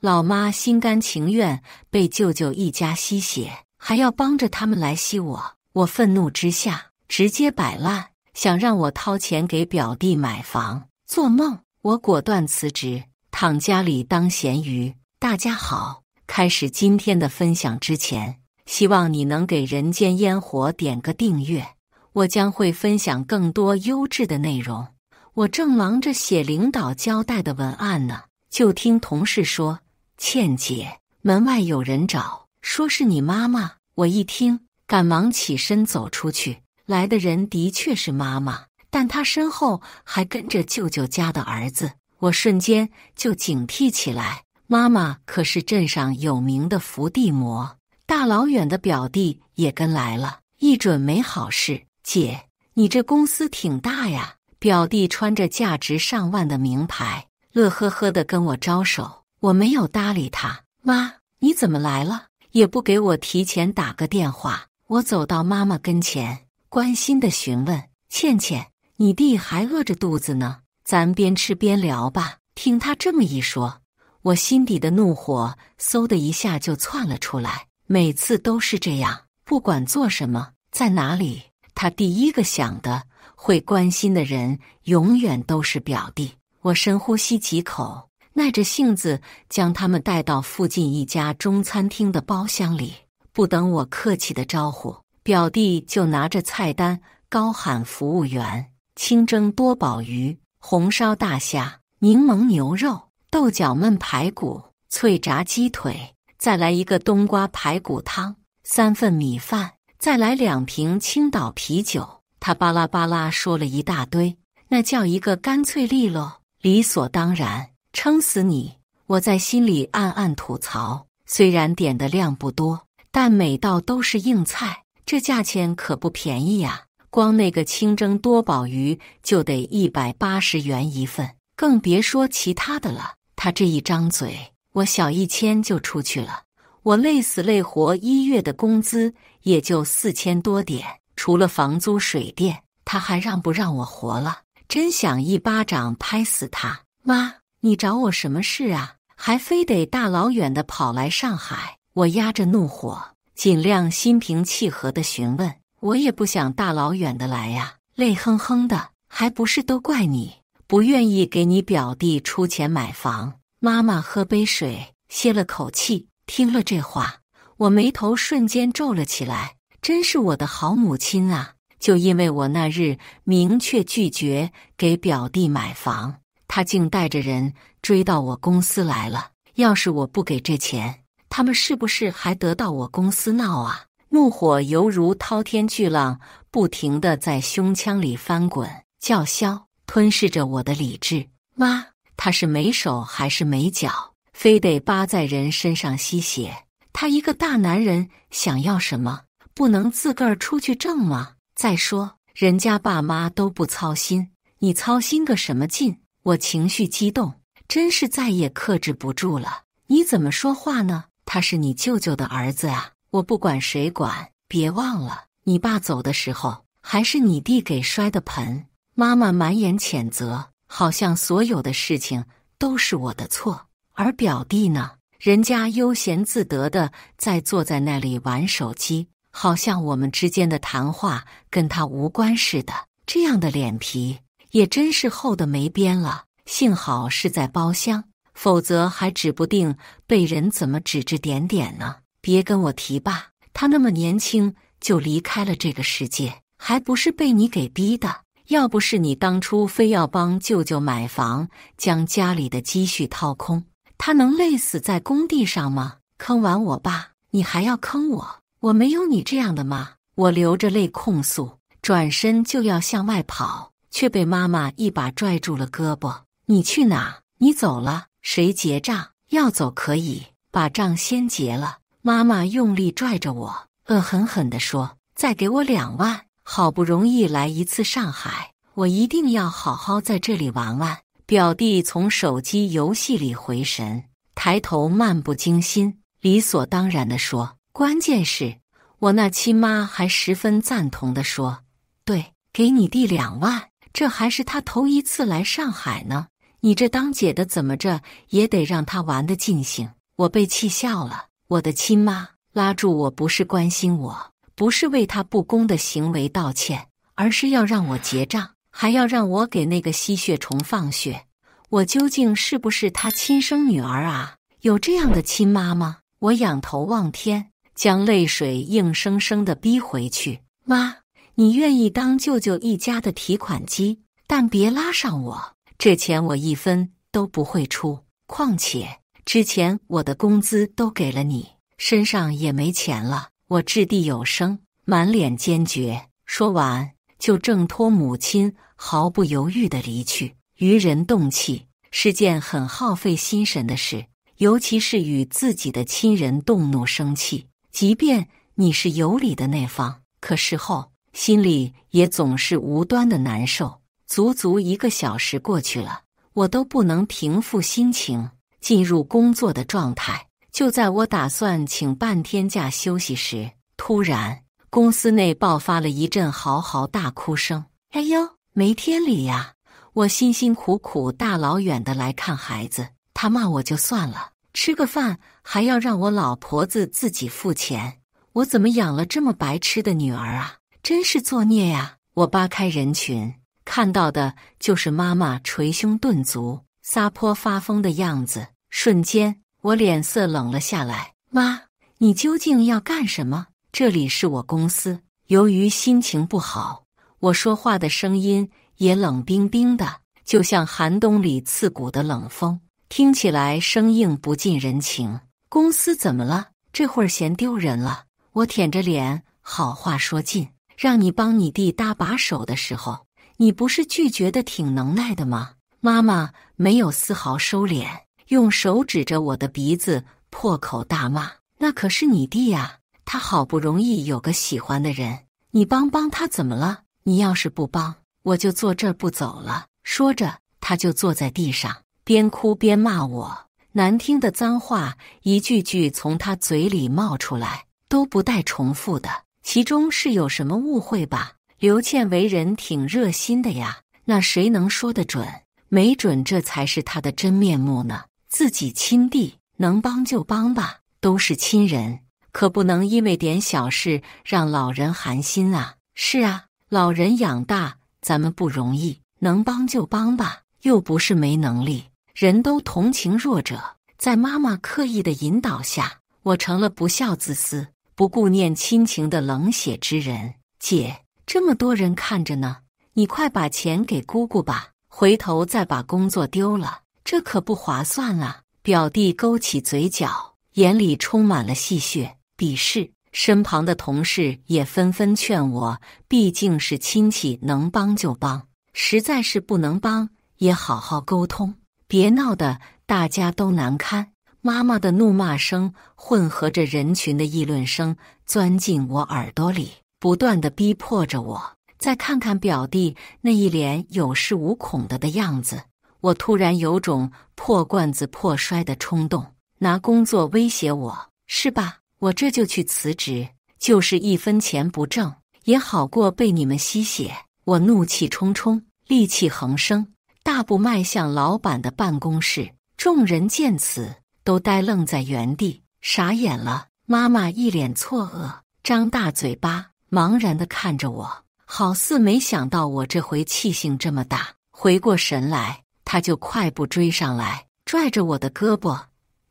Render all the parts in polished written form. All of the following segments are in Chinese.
老妈心甘情愿被舅舅一家吸血，还要帮着他们来吸我。我愤怒之下直接摆烂，想让我掏钱给表弟买房。做梦！我果断辞职，躺家里当咸鱼。大家好，开始今天的分享之前，希望你能给人间烟火点个订阅，我将会分享更多优质的内容。我正忙着写领导交代的文案呢，就听同事说：“倩姐，门外有人找，说是你妈妈。”我一听，赶忙起身走出去。来的人的确是妈妈，但她身后还跟着舅舅家的儿子，我瞬间就警惕起来。妈妈可是镇上有名的伏地魔，大老远的表弟也跟来了，一准没好事。姐，你这公司挺大呀。表弟穿着价值上万的名牌，乐呵呵地跟我招手。我没有搭理他。妈，你怎么来了？也不给我提前打个电话。我走到妈妈跟前，关心地询问：“倩倩，你弟还饿着肚子呢，咱边吃边聊吧。”听他这么一说，我心底的怒火嗖的一下就窜了出来。每次都是这样，不管做什么，在哪里，他第一个想的、会关心的人永远都是表弟。我深呼吸几口，耐着性子将他们带到附近一家中餐厅的包厢里。不等我客气的招呼，表弟就拿着菜单高喊：“服务员，清蒸多宝鱼、红烧大虾、柠檬牛肉、豆角焖排骨、脆炸鸡腿，再来一个冬瓜排骨汤，3份米饭，再来2瓶青岛啤酒。”他巴拉巴拉说了一大堆，那叫一个干脆利落，理所当然，撑死你！我在心里暗暗吐槽，虽然点的量不多，但每道都是硬菜，这价钱可不便宜呀。光那个清蒸多宝鱼就得180元一份，更别说其他的了。他这一张嘴，我小1000就出去了。我累死累活1月的工资也就4000多点，除了房租水电，他还让不让我活了？真想一巴掌拍死他！妈，你找我什么事啊？还非得大老远的跑来上海？我压着怒火，尽量心平气和地询问。我也不想大老远的来呀，累哼哼的，还不是都怪你，不愿意给你表弟出钱买房。妈妈喝杯水，歇了口气。听了这话，我眉头瞬间皱了起来。真是我的好母亲啊！就因为我那日明确拒绝给表弟买房，他竟带着人追到我公司来了。要是我不给这钱，他们是不是还得到我公司闹啊？怒火犹如滔天巨浪，不停地在胸腔里翻滚、叫嚣，吞噬着我的理智。妈，他是没手还是没脚？非得扒在人身上吸血？他一个大男人想要什么？不能自个儿出去挣吗？再说人家爸妈都不操心，你操心个什么劲？我情绪激动，真是再也克制不住了。你怎么说话呢？他是你舅舅的儿子啊！我不管谁管，别忘了你爸走的时候还是你弟给摔的盆。妈妈满眼谴责，好像所有的事情都是我的错。而表弟呢？人家悠闲自得的在坐在那里玩手机，好像我们之间的谈话跟他无关似的。这样的脸皮也真是厚得没边了。幸好是在包厢，否则还指不定被人怎么指指点点呢。别跟我提爸，他那么年轻就离开了这个世界，还不是被你给逼的。要不是你当初非要帮舅舅买房，将家里的积蓄掏空，他能累死在工地上吗？坑完我爸，你还要坑我？我没有你这样的妈！我流着泪控诉，转身就要向外跑，却被妈妈一把拽住了胳膊。你去哪？你走了，谁结账？要走可以，把账先结了。妈妈用力拽着我，恶狠狠地说：“再给我2万，好不容易来一次上海，我一定要好好在这里玩玩。”表弟从手机游戏里回神，抬头漫不经心，理所当然地说：“关键是我那亲妈还十分赞同地说，对，给你弟2万，这还是他头一次来上海呢。你这当姐的怎么着也得让他玩得尽兴。我被气笑了。我的亲妈拉住我，不是关心我，不是为他不公的行为道歉，而是要让我结账，还要让我给那个吸血虫放血。我究竟是不是他亲生女儿啊？有这样的亲妈吗？我仰头望天，将泪水硬生生地逼回去。妈，你愿意当舅舅一家的提款机，但别拉上我，这钱我一分都不会出。况且之前我的工资都给了你，身上也没钱了。我掷地有声，满脸坚决。说完就挣脱母亲，毫不犹豫地离去。于人动气是件很耗费心神的事，尤其是与自己的亲人动怒生气，即便你是有理的那方，可事后心里也总是无端的难受。足足1个小时过去了，我都不能平复心情，进入工作的状态。就在我打算请半天假休息时，突然公司内爆发了一阵嚎嚎大哭声。哎呦，没天理呀！我辛辛苦苦大老远的来看孩子，他骂我就算了，吃个饭还要让我老婆子自己付钱。我怎么养了这么白痴的女儿啊？真是作孽呀！我扒开人群，看到的就是妈妈捶胸顿足、撒泼发疯的样子。瞬间我脸色冷了下来。妈，你究竟要干什么？这里是我公司。由于心情不好，我说话的声音也冷冰冰的，就像寒冬里刺骨的冷风，听起来生硬不近人情。公司怎么了？这会儿嫌丢人了？我舔着脸，好话说尽。让你帮你弟搭把手的时候，你不是拒绝的挺能耐的吗？妈妈没有丝毫收敛，用手指着我的鼻子，破口大骂：那可是你弟呀，他好不容易有个喜欢的人，你帮他怎么了？你要是不帮，我就坐这儿不走了。说着，他就坐在地上，边哭边骂我，难听的脏话一句句从他嘴里冒出来，都不带重复的。其中是有什么误会吧？刘倩为人挺热心的呀，那谁能说得准？没准这才是他的真面目呢。自己亲弟，能帮就帮吧，都是亲人，可不能因为点小事让老人寒心啊。是啊，老人养大咱们不容易，能帮就帮吧，又不是没能力。人都同情弱者，在妈妈刻意的引导下，我成了不孝自私、不顾念亲情的冷血之人。姐，这么多人看着呢，你快把钱给姑姑吧，回头再把工作丢了，这可不划算啊。表弟勾起嘴角，眼里充满了戏谑、鄙视。身旁的同事也纷纷劝我，毕竟是亲戚，能帮就帮，实在是不能帮也好好沟通，别闹得大家都难堪。妈妈的怒骂声混合着人群的议论声钻进我耳朵里，不断地逼迫着我。再看看表弟那一脸有恃无恐的样子，我突然有种破罐子破摔的冲动。拿工作威胁我是吧？我这就去辞职，就是1分钱不挣，也好过被你们吸血。我怒气冲冲，戾气横生，大步迈向老板的办公室。众人见此，都呆愣在原地，傻眼了。妈妈一脸错愕，张大嘴巴，茫然地看着我，好似没想到我这回气性这么大。回过神来，他就快步追上来，拽着我的胳膊：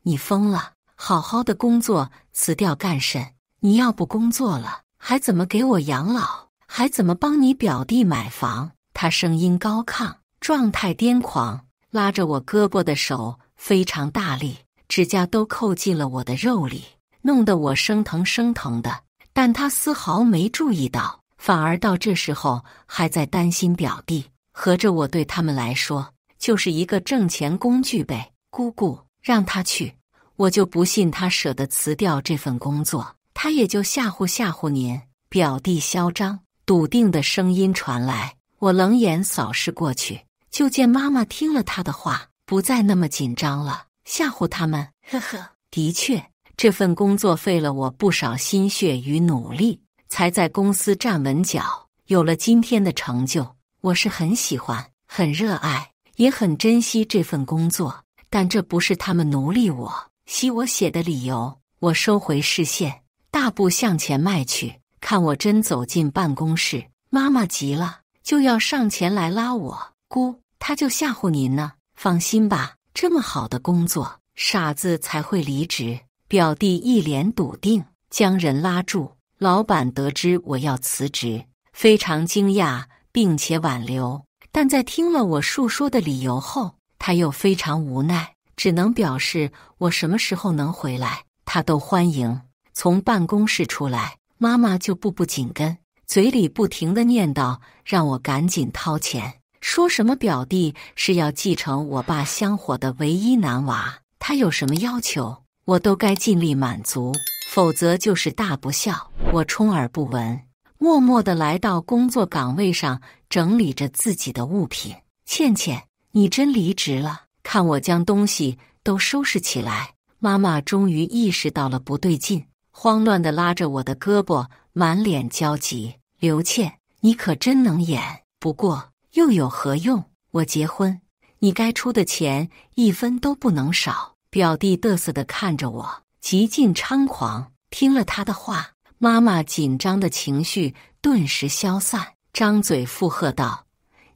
你疯了？好好的工作辞掉干甚？你要不工作了，还怎么给我养老？还怎么帮你表弟买房？他声音高亢，状态癫狂，拉着我胳膊的手非常大力，指甲都扣进了我的肉里，弄得我生疼生疼的。但他丝毫没注意到，反而到这时候还在担心表弟。合着我对他们来说就是一个挣钱工具呗。姑姑，让他去，我就不信他舍得辞掉这份工作，他也就吓唬吓唬您。表弟嚣张笃定的声音传来，我冷眼扫视过去，就见妈妈听了他的话，不再那么紧张了。吓唬他们？呵呵，的确，这份工作费了我不少心血与努力，才在公司站稳脚，有了今天的成就。我是很喜欢，很热爱，也很珍惜这份工作，但这不是他们奴隶我、吸我血的理由。我收回视线，大步向前迈去。看我真走进办公室，妈妈急了，就要上前来拉我。姑，他就吓唬您呢。放心吧，这么好的工作，傻子才会离职。表弟一脸笃定，将人拉住。老板得知我要辞职，非常惊讶，并且挽留。但在听了我述说的理由后，他又非常无奈，只能表示我什么时候能回来，他都欢迎。从办公室出来，妈妈就步步紧跟，嘴里不停地念叨，让我赶紧掏钱，说什么表弟是要继承我爸香火的唯一男娃，他有什么要求，我都该尽力满足，否则就是大不孝。我充耳不闻，默默地来到工作岗位上，整理着自己的物品。倩倩，你真离职了？看我将东西都收拾起来，妈妈终于意识到了不对劲，慌乱地拉着我的胳膊，满脸焦急。刘倩，你可真能演，不过又有何用？我结婚，你该出的钱一分都不能少。表弟得瑟地看着我，极尽猖狂。听了他的话，妈妈紧张的情绪顿时消散，张嘴附和道：“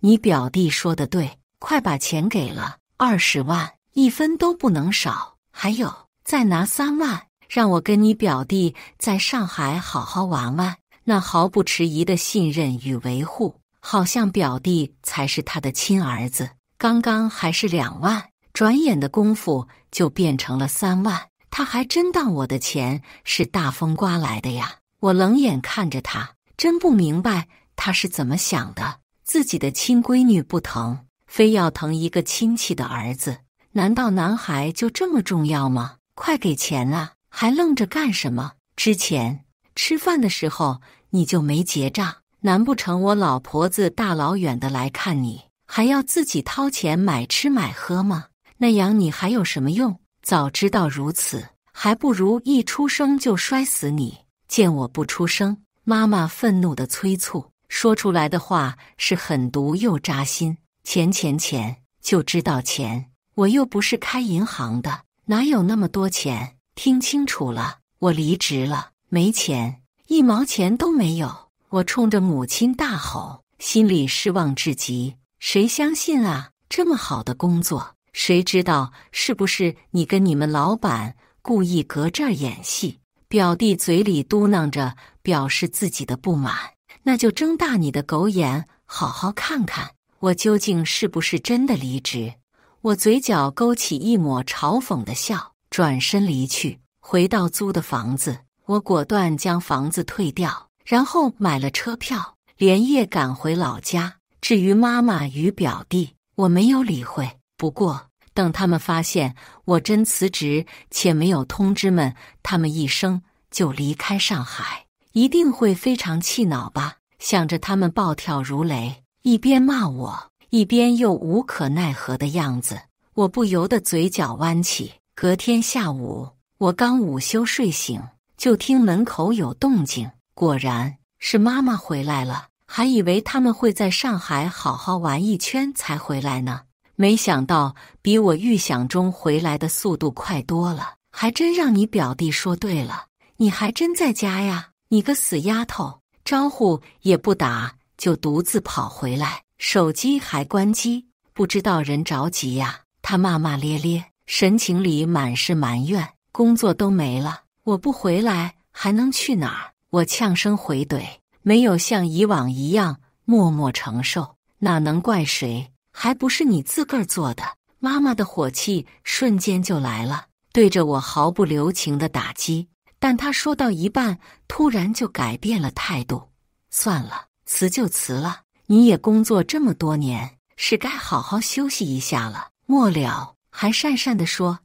你表弟说的对，快把钱给了，20万，一分都不能少。还有，再拿3万，让我跟你表弟在上海好好玩玩。”那毫不迟疑的信任与维护，好像表弟才是他的亲儿子。刚刚还是2万，转眼的功夫就变成了3万。他还真当我的钱是大风刮来的呀！我冷眼看着他，真不明白他是怎么想的。自己的亲闺女不疼，非要疼一个亲戚的儿子，难道男孩就这么重要吗？快给钱啊！还愣着干什么？之前吃饭的时候你就没结账，难不成我老婆子大老远的来看你，还要自己掏钱买吃买喝吗？那养你还有什么用？早知道如此，还不如一出生就摔死你。见我不出声，妈妈愤怒地催促，说出来的话是狠毒又扎心。钱，就知道钱，我又不是开银行的，哪有那么多钱？听清楚了，我离职了，没钱，1毛钱都没有。我冲着母亲大吼，心里失望至极。谁相信啊？这么好的工作，谁知道是不是你跟你们老板故意隔这儿演戏？表弟嘴里嘟囔着，表示自己的不满。那就睁大你的狗眼，好好看看我究竟是不是真的离职。我嘴角勾起一抹嘲讽的笑，转身离去。回到租的房子，我果断将房子退掉，然后买了车票，连夜赶回老家。至于妈妈与表弟，我没有理会。不过等他们发现我真辞职且没有通知们他们一声就离开上海，一定会非常气恼吧。想着他们暴跳如雷，一边骂我，一边又无可奈何的样子，我不由得嘴角弯起。隔天下午，我刚午休睡醒，就听门口有动静，果然是妈妈回来了。还以为他们会在上海好好玩一圈才回来呢，没想到比我预想中回来的速度快多了。还真让你表弟说对了，你还真在家呀？你个死丫头，招呼也不打就独自跑回来，手机还关机，不知道人着急呀。他骂骂咧咧，神情里满是埋怨，工作都没了，我不回来还能去哪儿？我呛声回怼，没有像以往一样默默承受，哪能怪谁？还不是你自个儿做的。妈妈的火气瞬间就来了，对着我毫不留情的打击。但她说到一半，突然就改变了态度。算了，辞就辞了，你也工作这么多年，是该好好休息一下了。末了，还讪讪地说：“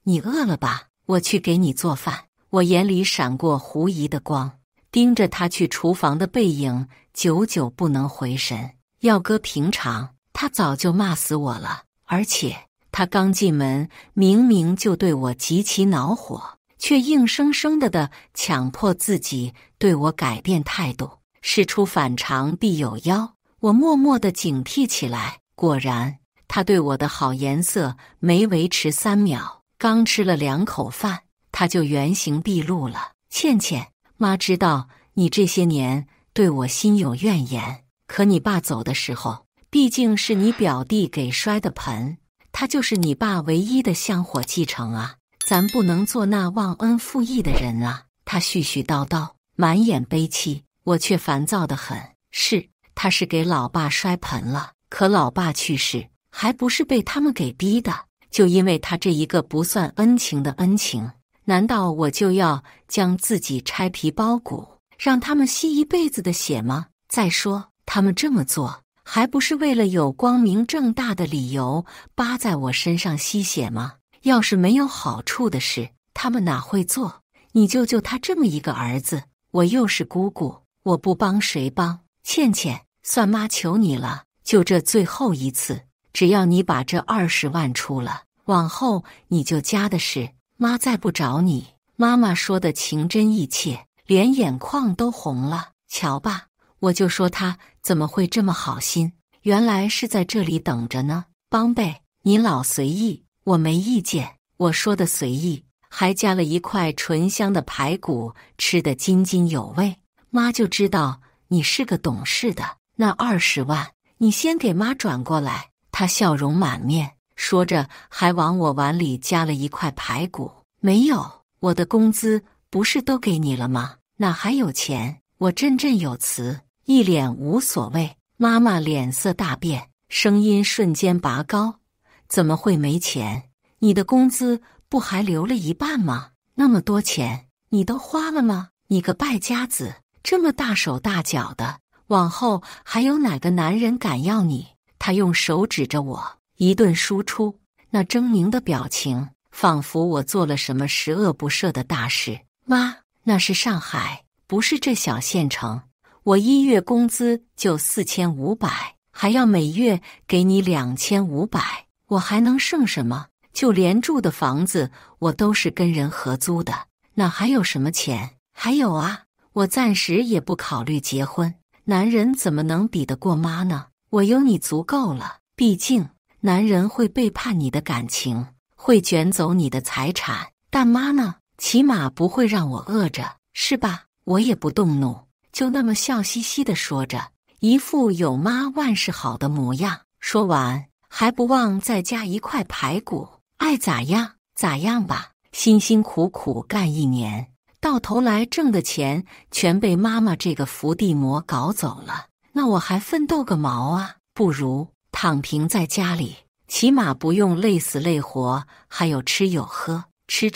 你饿了吧？我去给你做饭。”我眼里闪过狐疑的光，盯着他去厨房的背影，久久不能回神。要搁平常，他早就骂死我了。而且他刚进门，明明就对我极其恼火，却硬生生的强迫自己对我改变态度。事出反常必有妖，我默默地警惕起来。果然，他对我的好颜色没维持3秒，刚吃了2口饭，他就原形毕露了。倩倩，妈知道你这些年对我心有怨言，可你爸走的时候，毕竟是你表弟给摔的盆，他就是你爸唯一的香火继承啊，咱不能做那忘恩负义的人啊。他絮絮叨叨，满眼悲戚，我却烦躁得很。是，他是给老爸摔盆了，可老爸去世，还不是被他们给逼的？就因为他这一个不算恩情的恩情，难道我就要将自己拆皮包骨，让他们吸一辈子的血吗？再说，他们这么做，还不是为了有光明正大的理由扒在我身上吸血吗？要是没有好处的事，他们哪会做？你舅舅他这么一个儿子，我又是姑姑，我不帮谁帮？倩倩，算妈求你了，就这最后一次，只要你把这20万出了，往后你就家的事，妈再不找你。妈妈说的情真意切，连眼眶都红了。瞧吧，我就说他怎么会这么好心，原来是在这里等着呢。帮呗，你老随意，我没意见。我说的随意，还加了一块醇香的排骨，吃得津津有味。妈就知道你是个懂事的，那20万你先给妈转过来。她笑容满面，说着还往我碗里加了一块排骨。没有，我的工资不是都给你了吗？哪还有钱？我振振有词，一脸无所谓。妈妈脸色大变，声音瞬间拔高，怎么会没钱？你的工资不还留了1半吗？那么多钱你都花了吗？你个败家子，这么大手大脚的，往后还有哪个男人敢要你？他用手指着我，一顿输出，那狰狞的表情，仿佛我做了什么十恶不赦的大事。妈，那是上海，不是这小县城。我1月工资就4500，还要每月给你2500，我还能剩什么？就连住的房子我都是跟人合租的，哪还有什么钱？还有啊，我暂时也不考虑结婚，男人怎么能比得过妈呢？我有你足够了，毕竟男人会背叛你的感情，会卷走你的财产，但妈呢，起码不会让我饿着，是吧？我也不动怒，就那么笑嘻嘻地说着，一副有妈万事好的模样。说完还不忘再加一块排骨，爱咋样咋样吧。辛辛苦苦干1年，到头来挣的钱全被妈妈这个伏地魔搞走了，那我还奋斗个毛啊？不如躺平在家里，起码不用累死累活，还有吃有喝，吃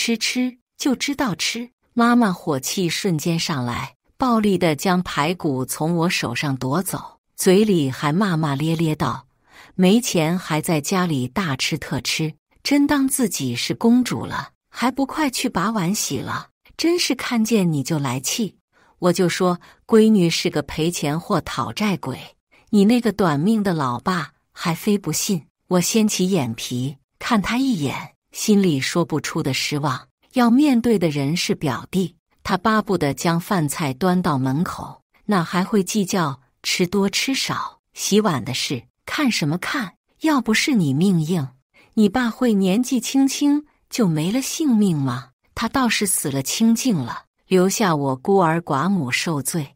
就知道吃。妈妈火气瞬间上来，暴力地将排骨从我手上夺走，嘴里还骂骂咧咧道：没钱还在家里大吃特吃，真当自己是公主了，还不快去把碗洗了？真是看见你就来气。我就说闺女是个赔钱货讨债鬼，你那个短命的老爸还非不信。我掀起眼皮看他一眼，心里说不出的失望。要面对的人是表弟，他巴不得将饭菜端到门口，哪还会计较吃多吃少？洗碗的事看什么看？要不是你命硬，你爸会年纪轻轻就没了性命吗？他倒是死了清净了，留下我孤儿寡母受罪。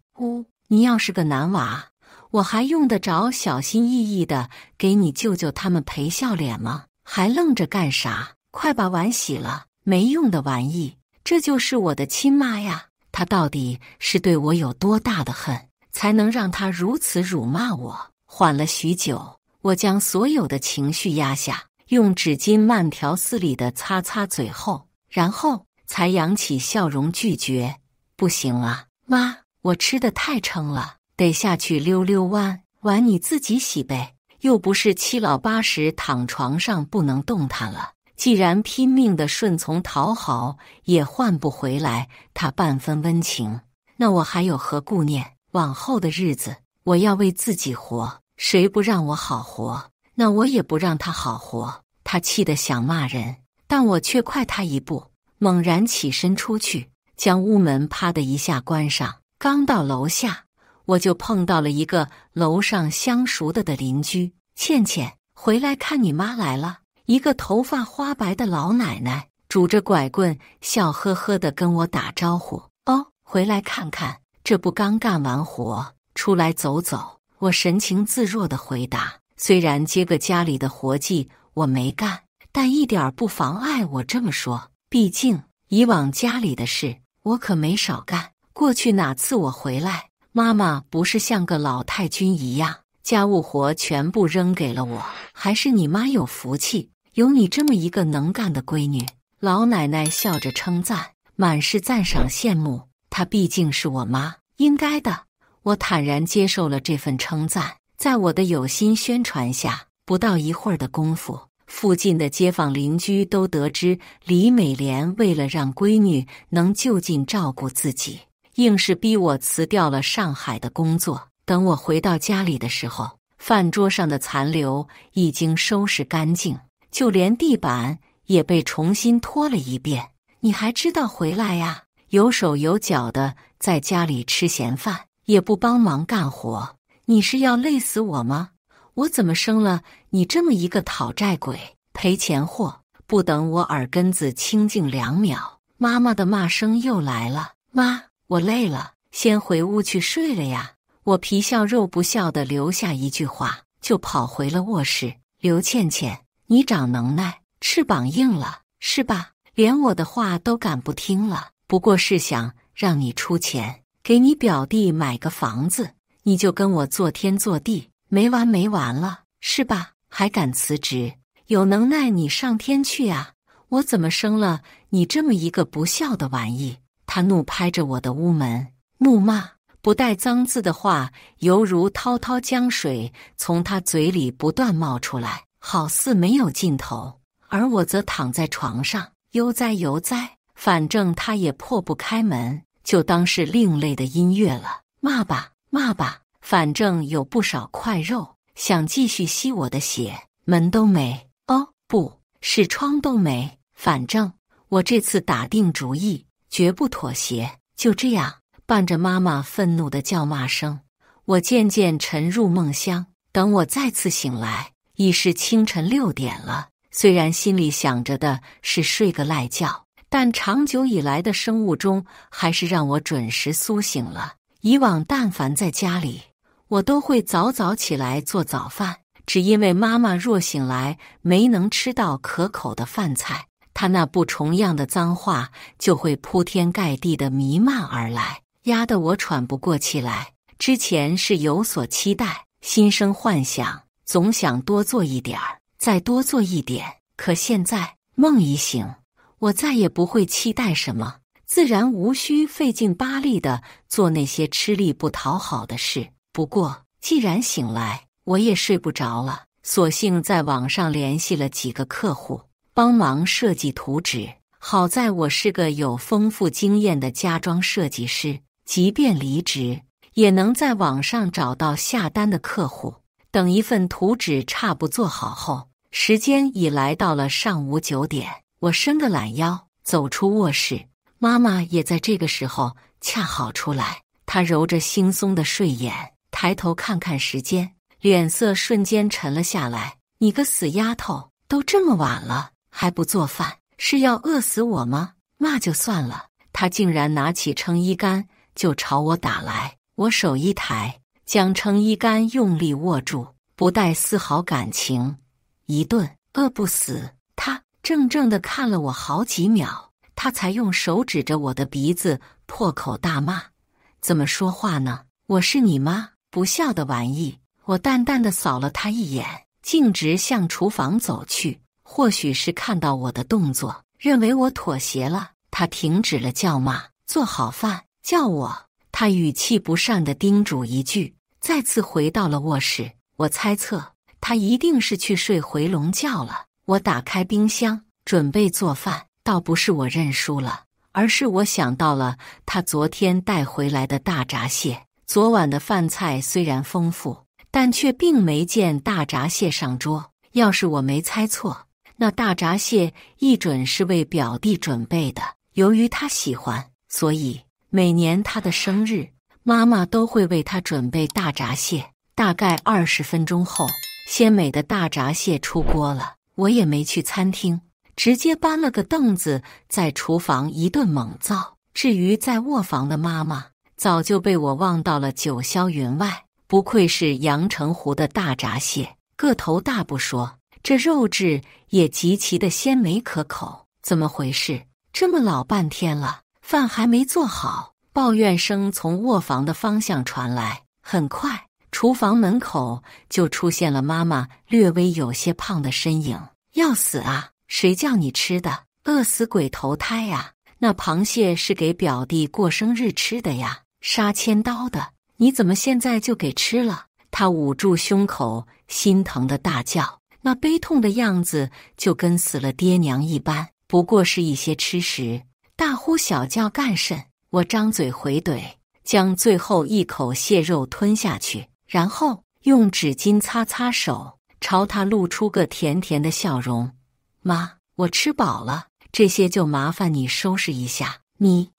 你要是个男娃，我还用得着小心翼翼的给你舅舅他们赔笑脸吗？还愣着干啥？快把碗洗了，没用的玩意。这就是我的亲妈呀，她到底是对我有多大的恨，才能让她如此辱骂我？缓了许久，我将所有的情绪压下，用纸巾慢条斯理地擦擦嘴后，然后才扬起笑容拒绝。不行啊，妈，我吃得太撑了，得下去溜溜弯，碗你自己洗呗，又不是7老80躺床上不能动弹了。既然拼命的顺从讨好也换不回来他半分温情，那我还有何顾念？往后的日子我要为自己活，谁不让我好活，那我也不让他好活。他气得想骂人，但我却快他一步，猛然起身出去，将屋门啪的一下关上。刚到楼下，我就碰到了一个楼上相熟的邻居。倩倩，回来看你妈来了。”一个头发花白的老奶奶拄着拐棍，笑呵呵地跟我打招呼：“哦，回来看看，这不刚干完活，出来走走。”我神情自若地回答：“虽然接个家里的活计我没干，但一点不妨碍我这么说。毕竟以往家里的事我可没少干。过去哪次我回来，妈妈不是像个老太君一样，家务活全部扔给了我。还是你妈有福气，有你这么一个能干的闺女。”老奶奶笑着称赞，满是赞赏羡慕。她毕竟是我妈，应该的。我坦然接受了这份称赞。在我的有心宣传下，不到一会儿的功夫，附近的街坊邻居都得知李美莲为了让闺女能就近照顾自己，硬是逼我辞掉了上海的工作。等我回到家里的时候，饭桌上的残留已经收拾干净，就连地板也被重新拖了一遍。你还知道回来呀？有手有脚的在家里吃闲饭，也不帮忙干活，你是要累死我吗？我怎么生了你这么一个讨债鬼、赔钱货？不等我耳根子清静2秒，妈妈的骂声又来了：“妈，我累了，先回屋去睡了呀。”我皮笑肉不笑地留下一句话，就跑回了卧室。刘倩倩，你长能耐，翅膀硬了是吧？连我的话都敢不听了。不过是想让你出钱给你表弟买个房子，你就跟我做天做地，没完没完了是吧？还敢辞职？有能耐你上天去啊！我怎么生了你这么一个不孝的玩意？他怒拍着我的屋门，怒骂，不带脏字的话犹如滔滔江水从他嘴里不断冒出来，好似没有尽头。而我则躺在床上，悠哉悠哉，反正他也破不开门，就当是另类的音乐了。骂吧骂吧，反正有不少块肉想继续吸我的血，门都没，哦，不是窗都没。反正我这次打定主意，绝不妥协。就这样，伴着妈妈愤怒的叫骂声，我渐渐沉入梦乡。等我再次醒来，已是清晨6点了。虽然心里想着的是睡个赖觉，但长久以来的生物钟还是让我准时苏醒了。以往但凡在家里，我都会早早起来做早饭，只因为妈妈若醒来没能吃到可口的饭菜，她那不重样的脏话就会铺天盖地的弥漫而来，压得我喘不过气来。之前是有所期待，心生幻想，总想多做一点儿，再多做一点。可现在梦一醒，我再也不会期待什么，自然无需费劲巴力的做那些吃力不讨好的事。不过既然醒来，我也睡不着了，索性在网上联系了几个客户，帮忙设计图纸。好在我是个有丰富经验的家装设计师，即便离职，也能在网上找到下单的客户。等一份图纸差不做好后，时间已来到了上午9点。我伸个懒腰，走出卧室，妈妈也在这个时候恰好出来。她揉着惺忪的睡眼，抬头看看时间，脸色瞬间沉了下来。你个死丫头，都这么晚了还不做饭，是要饿死我吗？那就算了。她竟然拿起撑衣杆就朝我打来。我手一抬，将撑衣杆用力握住，不带丝毫感情，一顿饿不死。他怔怔地看了我好几秒，他才用手指着我的鼻子破口大骂：“怎么说话呢？我是你妈，不孝的玩意！”我淡淡地扫了他一眼，径直向厨房走去。或许是看到我的动作，认为我妥协了，他停止了叫骂，做好饭叫我。他语气不善地叮嘱一句，再次回到了卧室。我猜测他一定是去睡回笼觉了。我打开冰箱准备做饭，倒不是我认输了，而是我想到了他昨天带回来的大闸蟹。昨晚的饭菜虽然丰富，但却并没见大闸蟹上桌。要是我没猜错，那大闸蟹一准是为表弟准备的。由于他喜欢，所以每年他的生日，妈妈都会为他准备大闸蟹。大概20分钟后，鲜美的大闸蟹出锅了，我也没去餐厅，直接搬了个凳子在厨房一顿猛造。至于在卧房的妈妈，早就被我忘到了九霄云外。不愧是阳澄湖的大闸蟹，个头大不说，这肉质也极其的鲜美可口。怎么回事？这么老半天了，饭还没做好。抱怨声从卧房的方向传来，很快厨房门口就出现了妈妈略微有些胖的身影。要死啊！谁叫你吃的？饿死鬼投胎呀！那螃蟹是给表弟过生日吃的呀，杀千刀的，你怎么现在就给吃了？他捂住胸口，心疼的大叫，那悲痛的样子就跟死了爹娘一般。不过是一些吃食，大呼小叫干甚？我张嘴回怼，将最后一口蟹肉吞下去，然后用纸巾擦擦手，朝他露出个甜甜的笑容。妈，我吃饱了，这些就麻烦你收拾一下。你，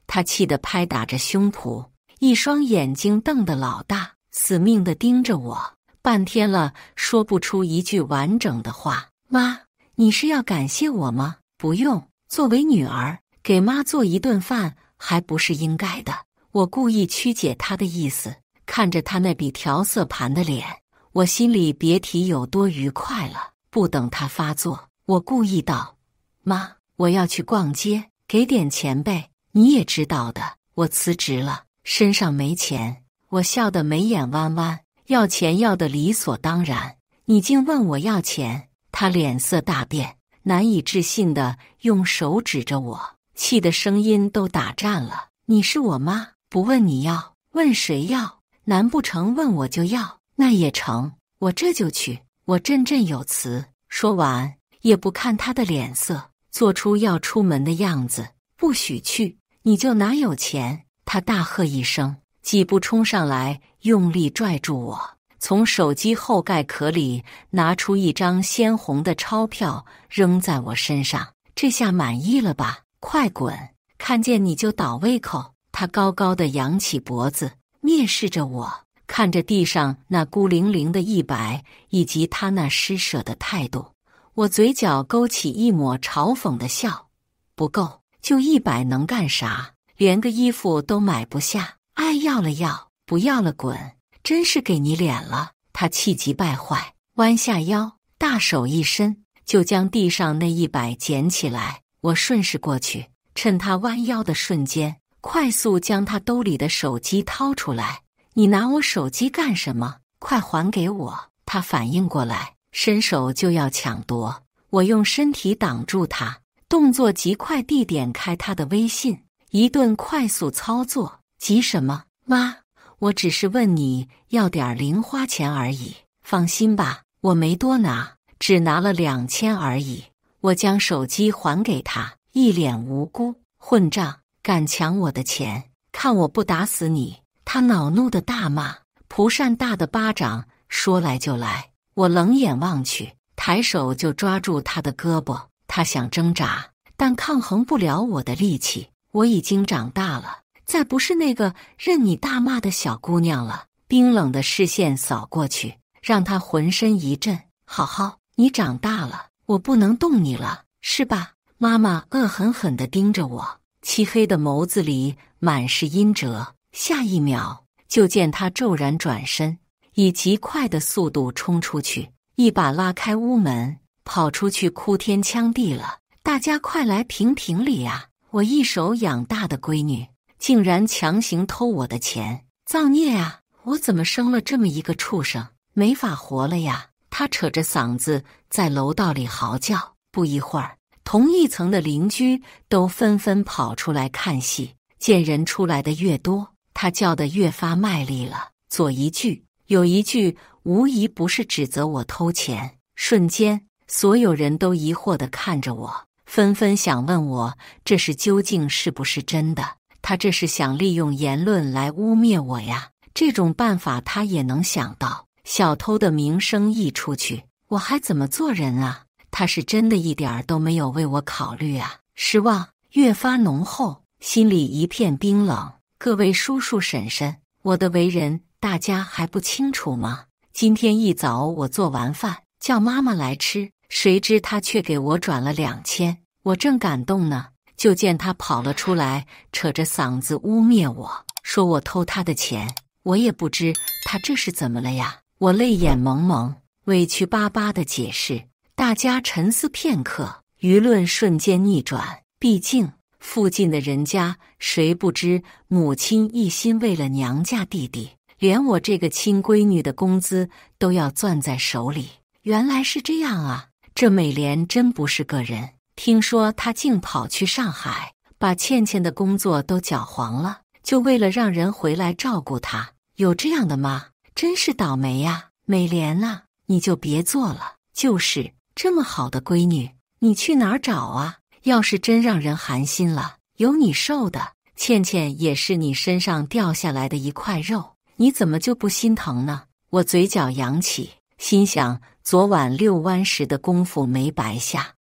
他气得拍打着胸脯，一双眼睛瞪得老大，死命地盯着我，半天了说不出一句完整的话。妈，你是要感谢我吗？不用，作为女儿，给妈做一顿饭还不是应该的。我故意曲解他的意思，看着他那比调色盘的脸，我心里别提有多愉快了。不等他发作，我故意道：妈，我要去逛街，给点钱呗。你也知道的，我辞职了，身上没钱。我笑得眉眼弯弯，要钱要得理所当然，你竟问我要钱？他脸色大变，难以置信地用手指着我，气得声音都打颤了。你是我妈，不问你要，问谁要？难不成问我就要？那也成，我这就去，我振振有词。说完也不看他的脸色，做出要出门的样子。不许去，你就哪有钱？他大喝一声，几步冲上来，用力拽住我，从手机后盖壳里拿出一张鲜红的钞票扔在我身上。这下满意了吧？快滚，看见你就倒胃口。他高高的扬起脖子，蔑视着我，看着地上那孤零零的100，以及他那施舍的态度，我嘴角勾起一抹嘲讽的笑。不够，就100能干啥？连个衣服都买不下，爱要了要，不要了滚，真是给你脸了。他气急败坏，弯下腰，大手一伸，就将地上那100捡起来。我顺势过去，趁他弯腰的瞬间，快速将他兜里的手机掏出来。你拿我手机干什么？快还给我！他反应过来，伸手就要抢夺，我用身体挡住他，动作极快地点开他的微信，一顿快速操作。急什么？妈，我只是问你要点零花钱而已，放心吧，我没多拿，只拿了2000而已。我将手机还给他，一脸无辜。混账，敢抢我的钱，看我不打死你！他恼怒的大骂，蒲扇大的巴掌说来就来。我冷眼望去，抬手就抓住他的胳膊。他想挣扎，但抗衡不了我的力气。我已经长大了，再不是那个任你大骂的小姑娘了。冰冷的视线扫过去，让他浑身一震。好好，你长大了，我不能动你了，是吧？妈妈恶狠狠地盯着我，漆黑的眸子里满是阴鸷。下一秒，就见他骤然转身，以极快的速度冲出去，一把拉开屋门，跑出去哭天抢地了。大家快来评评理啊！我一手养大的闺女，竟然强行偷我的钱，造孽啊！我怎么生了这么一个畜生，没法活了呀！他扯着嗓子在楼道里嚎叫。不一会儿，同一层的邻居都纷纷跑出来看戏。见人出来的越多，他叫得越发卖力了，左一句有一句，无疑不是指责我偷钱。瞬间，所有人都疑惑地看着我，纷纷想问我这是究竟是不是真的。他这是想利用言论来污蔑我呀？这种办法他也能想到，小偷的名声一出去，我还怎么做人啊？他是真的一点儿都没有为我考虑啊！失望越发浓厚，心里一片冰冷。各位叔叔婶婶，我的为人大家还不清楚吗？今天一早我做完饭叫妈妈来吃，谁知她却给我转了2000。我正感动呢，就见她跑了出来，扯着嗓子污蔑我，说我偷她的钱。我也不知她这是怎么了呀。我泪眼蒙蒙，委屈巴巴地解释。大家沉思片刻，舆论瞬间逆转。毕竟附近的人家谁不知母亲一心为了娘家弟弟，连我这个亲闺女的工资都要攥在手里。原来是这样啊，这美莲真不是个人。听说她竟跑去上海，把倩倩的工作都搅黄了，就为了让人回来照顾她。有这样的吗？真是倒霉呀！美莲啊，你就别做了。就是这么好的闺女，你去哪儿找啊？要是真让人寒心了，有你受的。倩倩也是你身上掉下来的一块肉，你怎么就不心疼呢？我嘴角扬起，心想昨晚遛弯时的功夫没白下。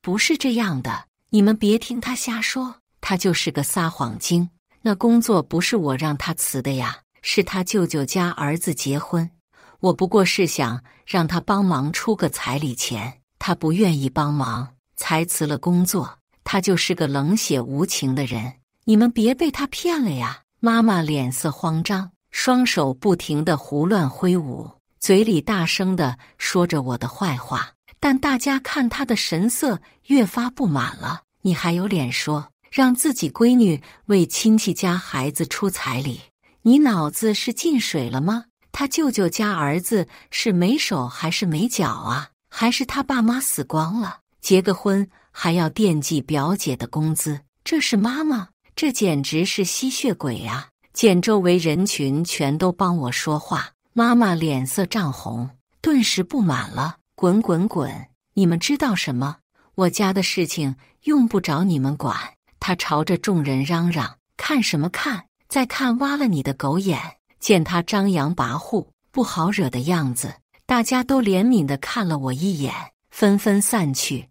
不是这样的，你们别听他瞎说，他就是个撒谎精。那工作不是我让他辞的呀，是他舅舅家儿子结婚，我不过是想让他帮忙出个彩礼钱，他不愿意帮忙，才辞了工作。他就是个冷血无情的人，你们别被他骗了呀！妈妈脸色慌张，双手不停地胡乱挥舞，嘴里大声地说着我的坏话。但大家看他的神色越发不满了，你还有脸说让自己闺女为亲戚家孩子出彩礼？你脑子是进水了吗？他舅舅家儿子是没手还是没脚啊？还是他爸妈死光了，结个婚还要惦记表姐的工资？这是妈妈，这简直是吸血鬼啊！见周围人群全都帮我说话，妈妈脸色涨红，顿时不满了。滚滚滚！你们知道什么？我家的事情用不着你们管。他朝着众人嚷嚷：看什么看？再看挖了你的狗眼！见他张扬跋扈，不好惹的样子，大家都怜悯地看了我一眼，纷纷散去。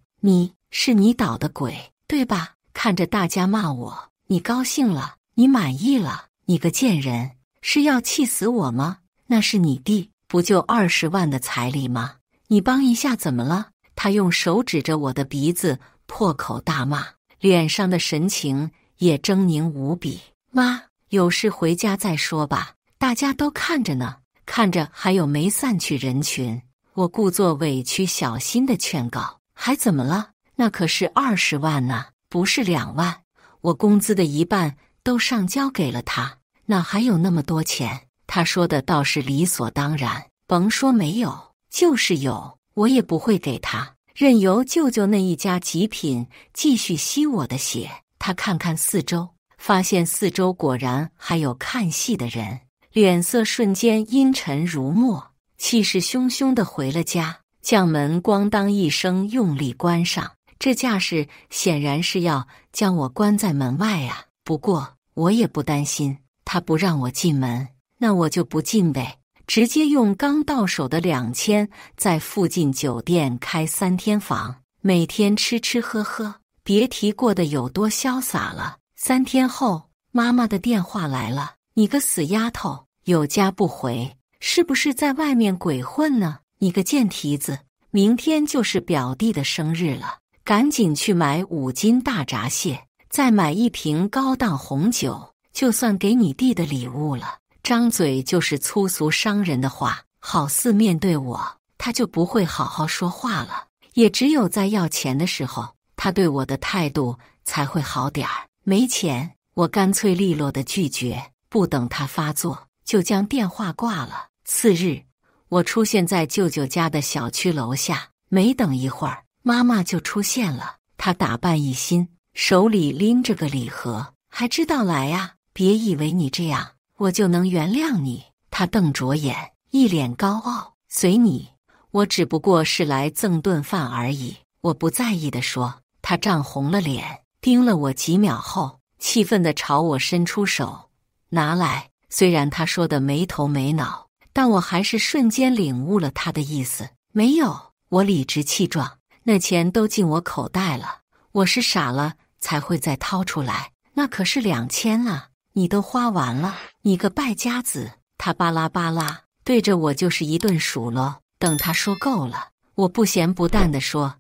是你捣的鬼，对吧？看着大家骂我，你高兴了？你满意了？你个贱人，是要气死我吗？那是你弟，不就20万的彩礼吗？你帮一下怎么了？他用手指着我的鼻子，破口大骂，脸上的神情也狰狞无比。妈，有事回家再说吧，大家都看着呢。看着还有没散去人群，我故作委屈小心的劝告：还怎么了？那可是20万呢，不是2万。我工资的一半都上交给了他，哪还有那么多钱？他说的倒是理所当然，甭说没有，就是有，我也不会给他，任由舅舅那一家极品继续吸我的血。他看看四周，发现四周果然还有看戏的人，脸色瞬间阴沉如墨，气势汹汹地回了家，将门咣当一声用力关上。这架势显然是要将我关在门外啊。不过我也不担心，他不让我进门，那我就不进呗，直接用刚到手的2000在附近酒店开3天房，每天吃吃喝喝，别提过得有多潇洒了。3天后，妈妈的电话来了：你个死丫头，有家不回，是不是在外面鬼混呢？你个贱蹄子，明天就是表弟的生日了，赶紧去买5斤大闸蟹，再买1瓶高档红酒，就算给你弟的礼物了。张嘴就是粗俗伤人的话，好似面对我，他就不会好好说话了。也只有在要钱的时候，他对我的态度才会好点儿。没钱，我干脆利落的拒绝，不等他发作，就将电话挂了。次日，我出现在舅舅家的小区楼下，没等一会儿，妈妈就出现了。她打扮一新，手里拎着个礼盒，还知道来呀？别以为你这样我就能原谅你。她瞪着眼，一脸高傲，随你，我只不过是来赠顿饭而已。我不在意地说。她涨红了脸，盯了我几秒后，气愤地朝我伸出手，拿来。虽然她说的没头没脑，但我还是瞬间领悟了她的意思。没有，我理直气壮，那钱都进我口袋了，我是傻了才会再掏出来，那可是2000啊，你都花完了，你个败家子！他巴拉巴拉对着我就是一顿数落。等他说够了，我不咸不淡地说：“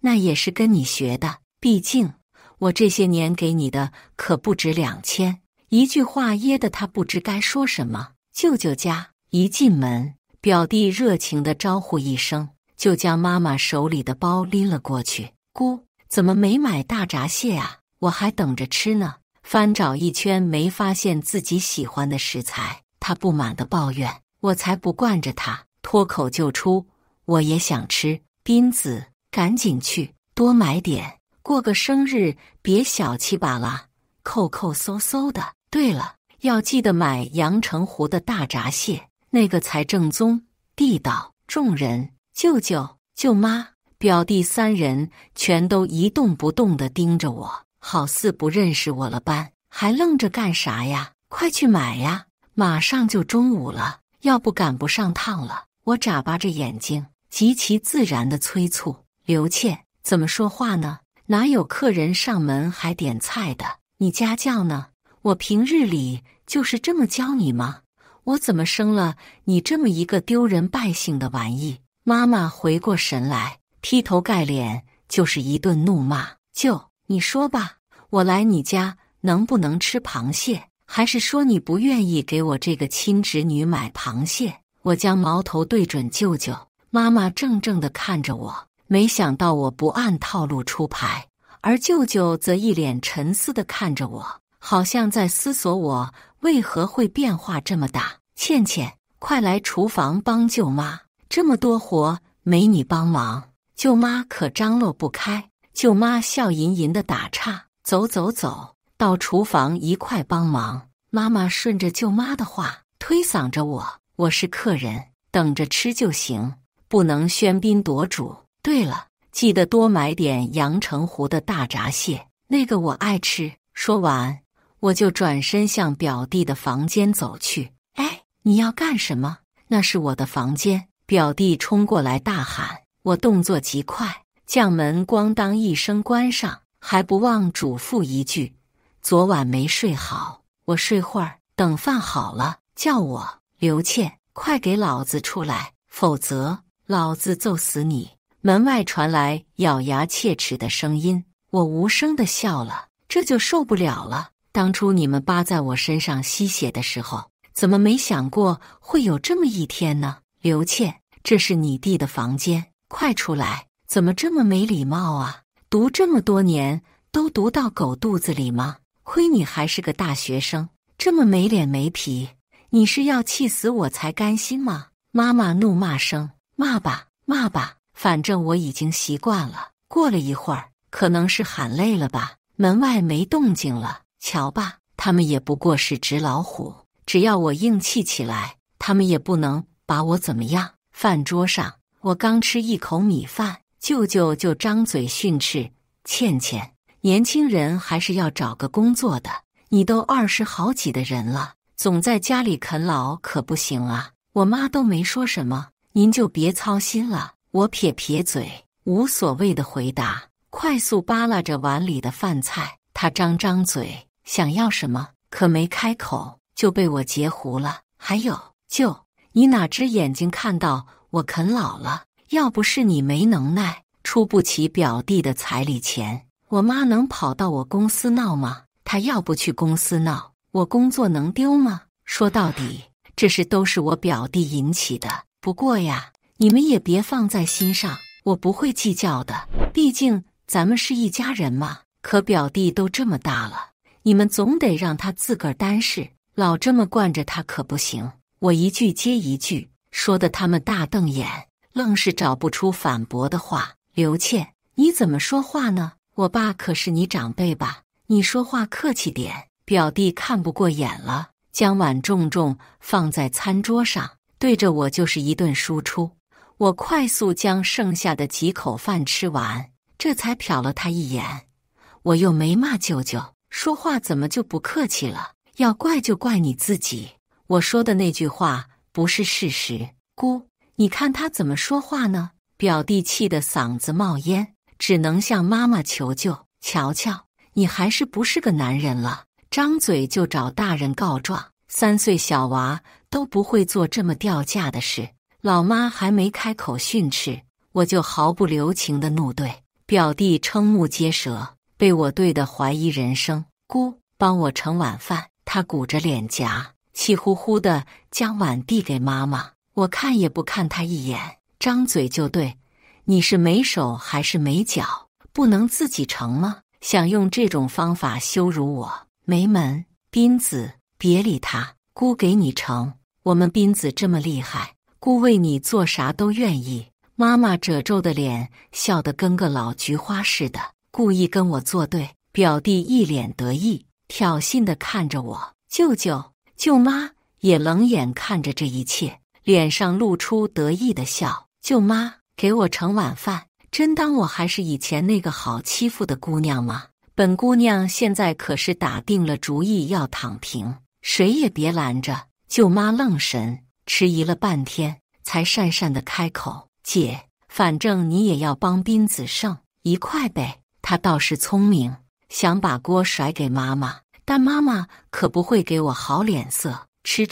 那也是跟你学的，毕竟我这些年给你的可不止2000。”一句话噎得他不知该说什么。舅舅家一进门，表弟热情地招呼一声，就将妈妈手里的包拎了过去。姑，怎么没买大闸蟹啊？我还等着吃呢。翻找一圈没发现自己喜欢的食材，他不满地抱怨。我才不惯着他，脱口就出：“我也想吃。”斌子，赶紧去多买点，过个生日别小气罢了。扣扣搜搜的。对了，要记得买阳澄湖的大闸蟹，那个才正宗地道。众人，舅舅、舅妈、表弟3人全都一动不动地盯着我，好似不认识我了般。还愣着干啥呀？快去买呀！马上就中午了，要不赶不上趟了。我眨巴着眼睛，极其自然地催促：“刘倩，怎么说话呢？哪有客人上门还点菜的？你家教呢？我平日里就是这么教你吗？我怎么生了你这么一个丢人败兴的玩意？”妈妈回过神来，劈头盖脸就是一顿怒骂：“舅，你说吧，我来你家能不能吃螃蟹？还是说你不愿意给我这个亲侄女买螃蟹？”我将矛头对准舅舅，妈妈怔怔地看着我，没想到我不按套路出牌，而舅舅则一脸沉思地看着我，好像在思索我为何会变化这么大。倩倩，快来厨房帮舅妈，这么多活没你帮忙，舅妈可张罗不开。舅妈笑吟吟地打岔：“走走走，到厨房一块帮忙。”妈妈顺着舅妈的话推搡着我：“我是客人，等着吃就行，不能喧宾夺主。对了，记得多买点阳澄湖的大闸蟹，那个我爱吃。”说完，我就转身向表弟的房间走去。“哎，你要干什么？那是我的房间！”表弟冲过来大喊。我动作极快，将门咣当一声关上，还不忘嘱咐一句：“昨晚没睡好，我睡会儿，等饭好了叫我。刘倩，快给老子出来，否则老子揍死你！”门外传来咬牙切齿的声音，我无声地笑了，这就受不了了。当初你们扒在我身上吸血的时候，怎么没想过会有这么一天呢？刘倩，这是你弟的房间，快出来！怎么这么没礼貌啊？读这么多年，都读到狗肚子里吗？亏你还是个大学生，这么没脸没皮，你是要气死我才甘心吗？妈妈怒骂声：“骂吧，骂吧，反正我已经习惯了。”过了一会儿，可能是喊累了吧，门外没动静了。瞧吧，他们也不过是纸老虎，只要我硬气起来，他们也不能把我怎么样。饭桌上，我刚吃一口米饭，舅舅就张嘴训斥：“倩倩，年轻人还是要找个工作的，你都20好几的人了，总在家里啃老可不行啊。”我妈都没说什么，您就别操心了。我撇撇嘴，无所谓的回答，快速扒拉着碗里的饭菜。他张张嘴想要什么，可没开口，就被我截胡了。还有，舅，你哪只眼睛看到我啃老了？要不是你没能耐，出不起表弟的彩礼钱，我妈能跑到我公司闹吗？她要不去公司闹，我工作能丢吗？说到底，这事都是我表弟引起的。不过呀，你们也别放在心上，我不会计较的，毕竟咱们是一家人嘛。可表弟都这么大了，你们总得让他自个儿担事，老这么惯着他可不行。我一句接一句，说得他们大瞪眼，愣是找不出反驳的话。刘倩，你怎么说话呢？我爸可是你长辈吧，你说话客气点。表弟看不过眼了，将碗重重放在餐桌上，对着我就是一顿输出。我快速将剩下的几口饭吃完，这才瞟了他一眼。我又没骂舅舅，说话怎么就不客气了？要怪就怪你自己。我说的那句话不是事实。姑，你看他怎么说话呢？表弟气得嗓子冒烟，只能向妈妈求救。瞧瞧，你还是不是个男人了？张嘴就找大人告状， 3岁小娃都不会做这么掉价的事。老妈还没开口训斥，我就毫不留情的怒对表弟瞠目结舌，被我对得怀疑人生。姑，帮我盛碗饭。他鼓着脸颊，气呼呼的将碗递给妈妈。我看也不看他一眼，张嘴就对：你是没手还是没脚？不能自己盛吗？想用这种方法羞辱我？没门！斌子，别理他，姑给你盛。我们斌子这么厉害，姑为你做啥都愿意。妈妈褶皱的脸笑得跟个老菊花似的，故意跟我作对。表弟一脸得意，挑衅地看着我。舅舅、舅妈也冷眼看着这一切，脸上露出得意的笑。舅妈，给我盛碗饭，真当我还是以前那个好欺负的姑娘吗？本姑娘现在可是打定了主意要躺平，谁也别拦着。舅妈愣神，迟疑了半天，才讪讪地开口：姐，反正你也要帮斌子胜一块呗。她倒是聪明，想把锅甩给妈妈，但妈妈可不会给我好脸色。吃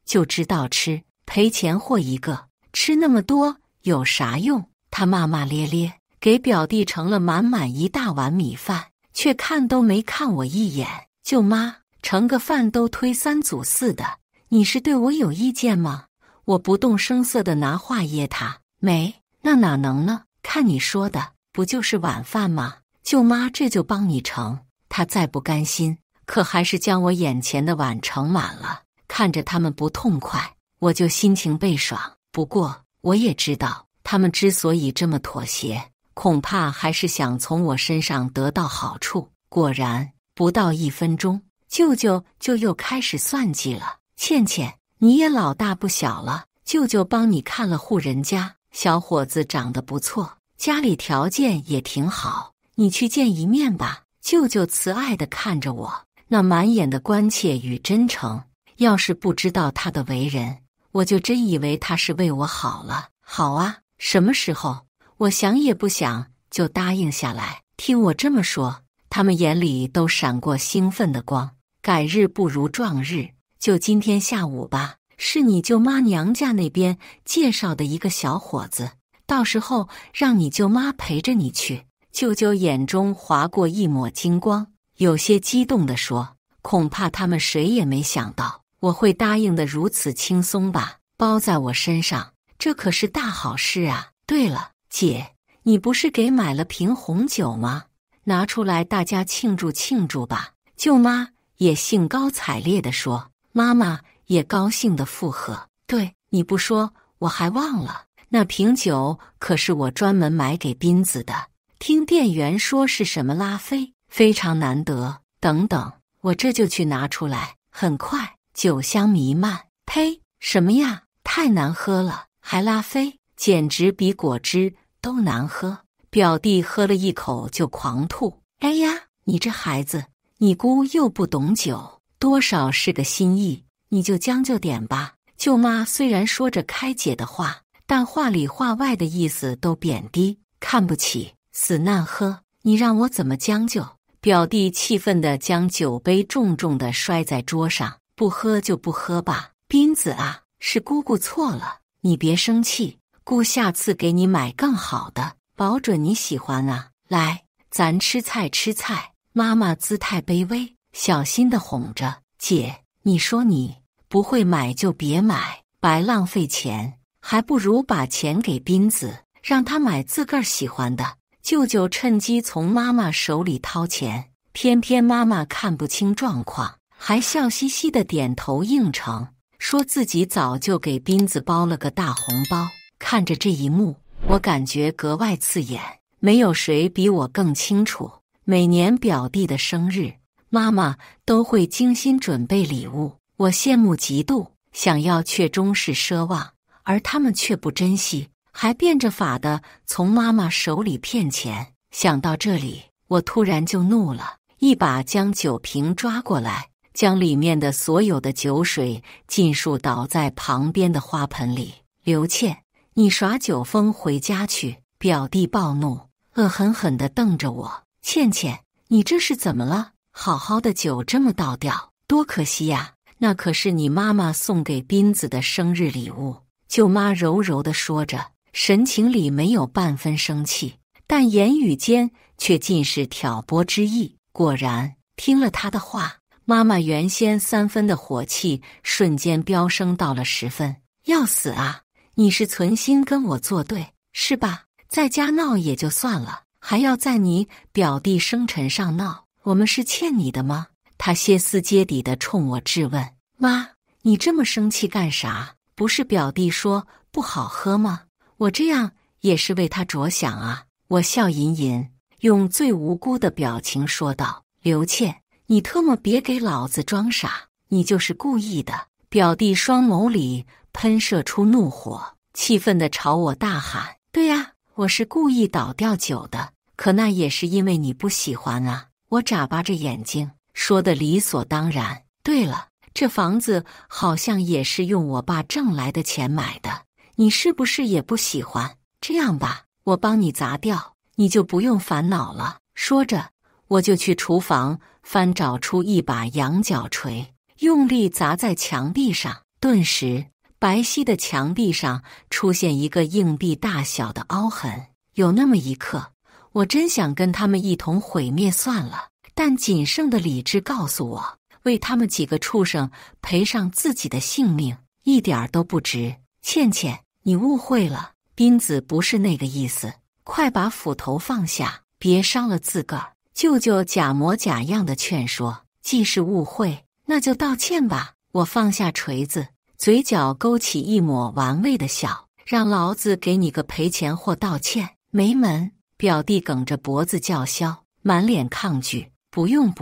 就知道吃，赔钱货一个，吃那么多有啥用？她骂骂咧咧，给表弟盛了满满一大碗米饭，却看都没看我一眼。舅妈，盛个饭都推三阻四的，你是对我有意见吗？我不动声色地拿话噎他。没，那哪能呢？看你说的，不就是晚饭吗？舅妈这就帮你盛。她再不甘心，可还是将我眼前的碗盛满了。看着他们不痛快，我就心情倍爽。不过我也知道，他们之所以这么妥协，恐怕还是想从我身上得到好处。果然，不到1分钟，舅舅就又开始算计了。倩倩，你也老大不小了，舅舅帮你看了户人家，小伙子长得不错，家里条件也挺好，你去见一面吧。舅舅慈爱地看着我，那满眼的关切与真诚。要是不知道他的为人，我就真以为他是为我好了。好啊，什么时候？我想也不想就答应下来。听我这么说，他们眼里都闪过兴奋的光。改日不如撞日，就今天下午吧。是你舅妈娘家那边介绍的一个小伙子，到时候让你舅妈陪着你去。舅舅眼中划过一抹金光，有些激动地说：恐怕他们谁也没想到我会答应得如此轻松吧？包在我身上，这可是大好事啊！对了，姐，你不是给买了瓶红酒吗？拿出来大家庆祝庆祝吧。舅妈也兴高采烈地说，妈妈也高兴地附和。对，你不说我还忘了，那瓶酒可是我专门买给斌子的，听店员说是什么拉菲，非常难得。等等，我这就去拿出来。很快，酒香弥漫。呸，什么呀，太难喝了，还拉菲，简直比果汁都难喝。表弟喝了一口就狂吐。哎呀，你这孩子，你姑又不懂酒，多少是个心意，你就将就点吧。舅妈虽然说着开解的话，但话里话外的意思都贬低、看不起，死难喝，你让我怎么将就？表弟气愤地将酒杯重重地摔在桌上。不喝就不喝吧，斌子啊，是姑姑错了，你别生气，姑下次给你买更好的，保准你喜欢啊。来，咱吃菜吃菜。妈妈姿态卑微，小心地哄着。姐，你说你不会买就别买，白浪费钱，还不如把钱给斌子，让他买自个儿喜欢的。舅舅趁机从妈妈手里掏钱，偏偏妈妈看不清状况，还笑嘻嘻地点头应承，说自己早就给斌子包了个大红包。看着这一幕，我感觉格外刺眼。没有谁比我更清楚，每年表弟的生日，妈妈都会精心准备礼物。我羡慕嫉妒，想要却终是奢望，而他们却不珍惜，还变着法的从妈妈手里骗钱。想到这里，我突然就怒了，一把将酒瓶抓过来，将里面的所有的酒水尽数倒在旁边的花盆里。刘倩，你耍酒疯回家去！表弟暴怒，恶狠狠地瞪着我。倩倩，你这是怎么了？好好的酒这么倒掉，多可惜呀！那可是你妈妈送给斌子的生日礼物。舅妈柔柔地说着，神情里没有半分生气，但言语间却尽是挑拨之意。果然，听了她的话，妈妈原先3分的火气瞬间飙升到了10分。要死啊！你是存心跟我作对，是吧？在家闹也就算了，还要在你表弟生辰上闹，我们是欠你的吗？他歇斯底里地冲我质问。妈，你这么生气干啥？不是表弟说不好喝吗？我这样也是为他着想啊。我笑吟吟，用最无辜的表情说道。刘倩，你特么别给老子装傻，你就是故意的。表弟双眸里喷射出怒火，气愤地朝我大喊。对呀，我是故意倒掉酒的，可那也是因为你不喜欢啊。我眨巴着眼睛说的理所当然。对了，这房子好像也是用我爸挣来的钱买的，你是不是也不喜欢？这样吧，我帮你砸掉，你就不用烦恼了。说着，我就去厨房翻找出一把羊角锤，用力砸在墙壁上。顿时，白皙的墙壁上出现一个硬币大小的凹痕。有那么一刻，我真想跟他们一同毁灭算了，但仅剩的理智告诉我，为他们几个畜生赔上自己的性命，一点都不值。倩倩，你误会了，斌子不是那个意思，快把斧头放下，别伤了自个儿。舅舅假模假样的劝说。既是误会，那就道歉吧。我放下锤子，嘴角勾起一抹玩味的笑，让老子给你个赔钱货道歉。没门！表弟梗着脖子叫嚣，满脸抗拒。不用，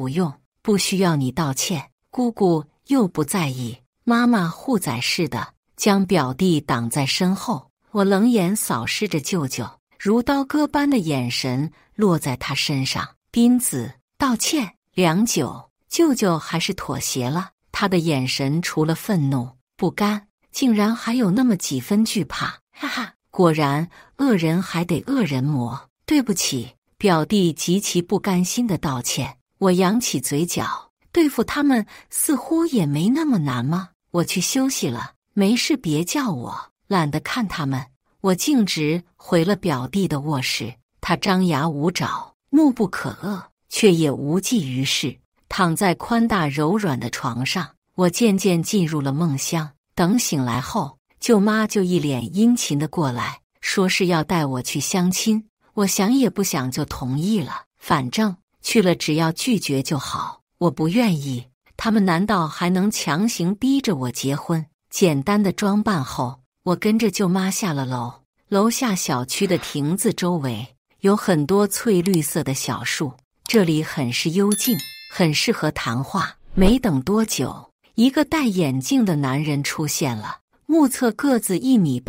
不需要你道歉，姑姑又不在意。妈妈护崽似的将表弟挡在身后。我冷眼扫视着舅舅，如刀割般的眼神落在他身上。斌子，道歉。良久，舅舅还是妥协了。他的眼神除了愤怒、不甘，竟然还有那么几分惧怕。哈哈，果然恶人还得恶人磨。对不起，表弟极其不甘心的道歉。我扬起嘴角，对付他们似乎也没那么难吗？我去休息了，没事别叫我，懒得看他们。我径直回了表弟的卧室，他张牙舞爪，怒不可遏，却也无济于事。躺在宽大柔软的床上，我渐渐进入了梦乡。等醒来后，舅妈就一脸殷勤的过来，说是要带我去相亲。我想也不想就同意了，反正去了只要拒绝就好。我不愿意，他们难道还能强行逼着我结婚？简单的装扮后，我跟着舅妈下了楼。楼下小区的亭子周围有很多翠绿色的小树，这里很是幽静，很适合谈话。没等多久，一个戴眼镜的男人出现了，目测个子1.8米，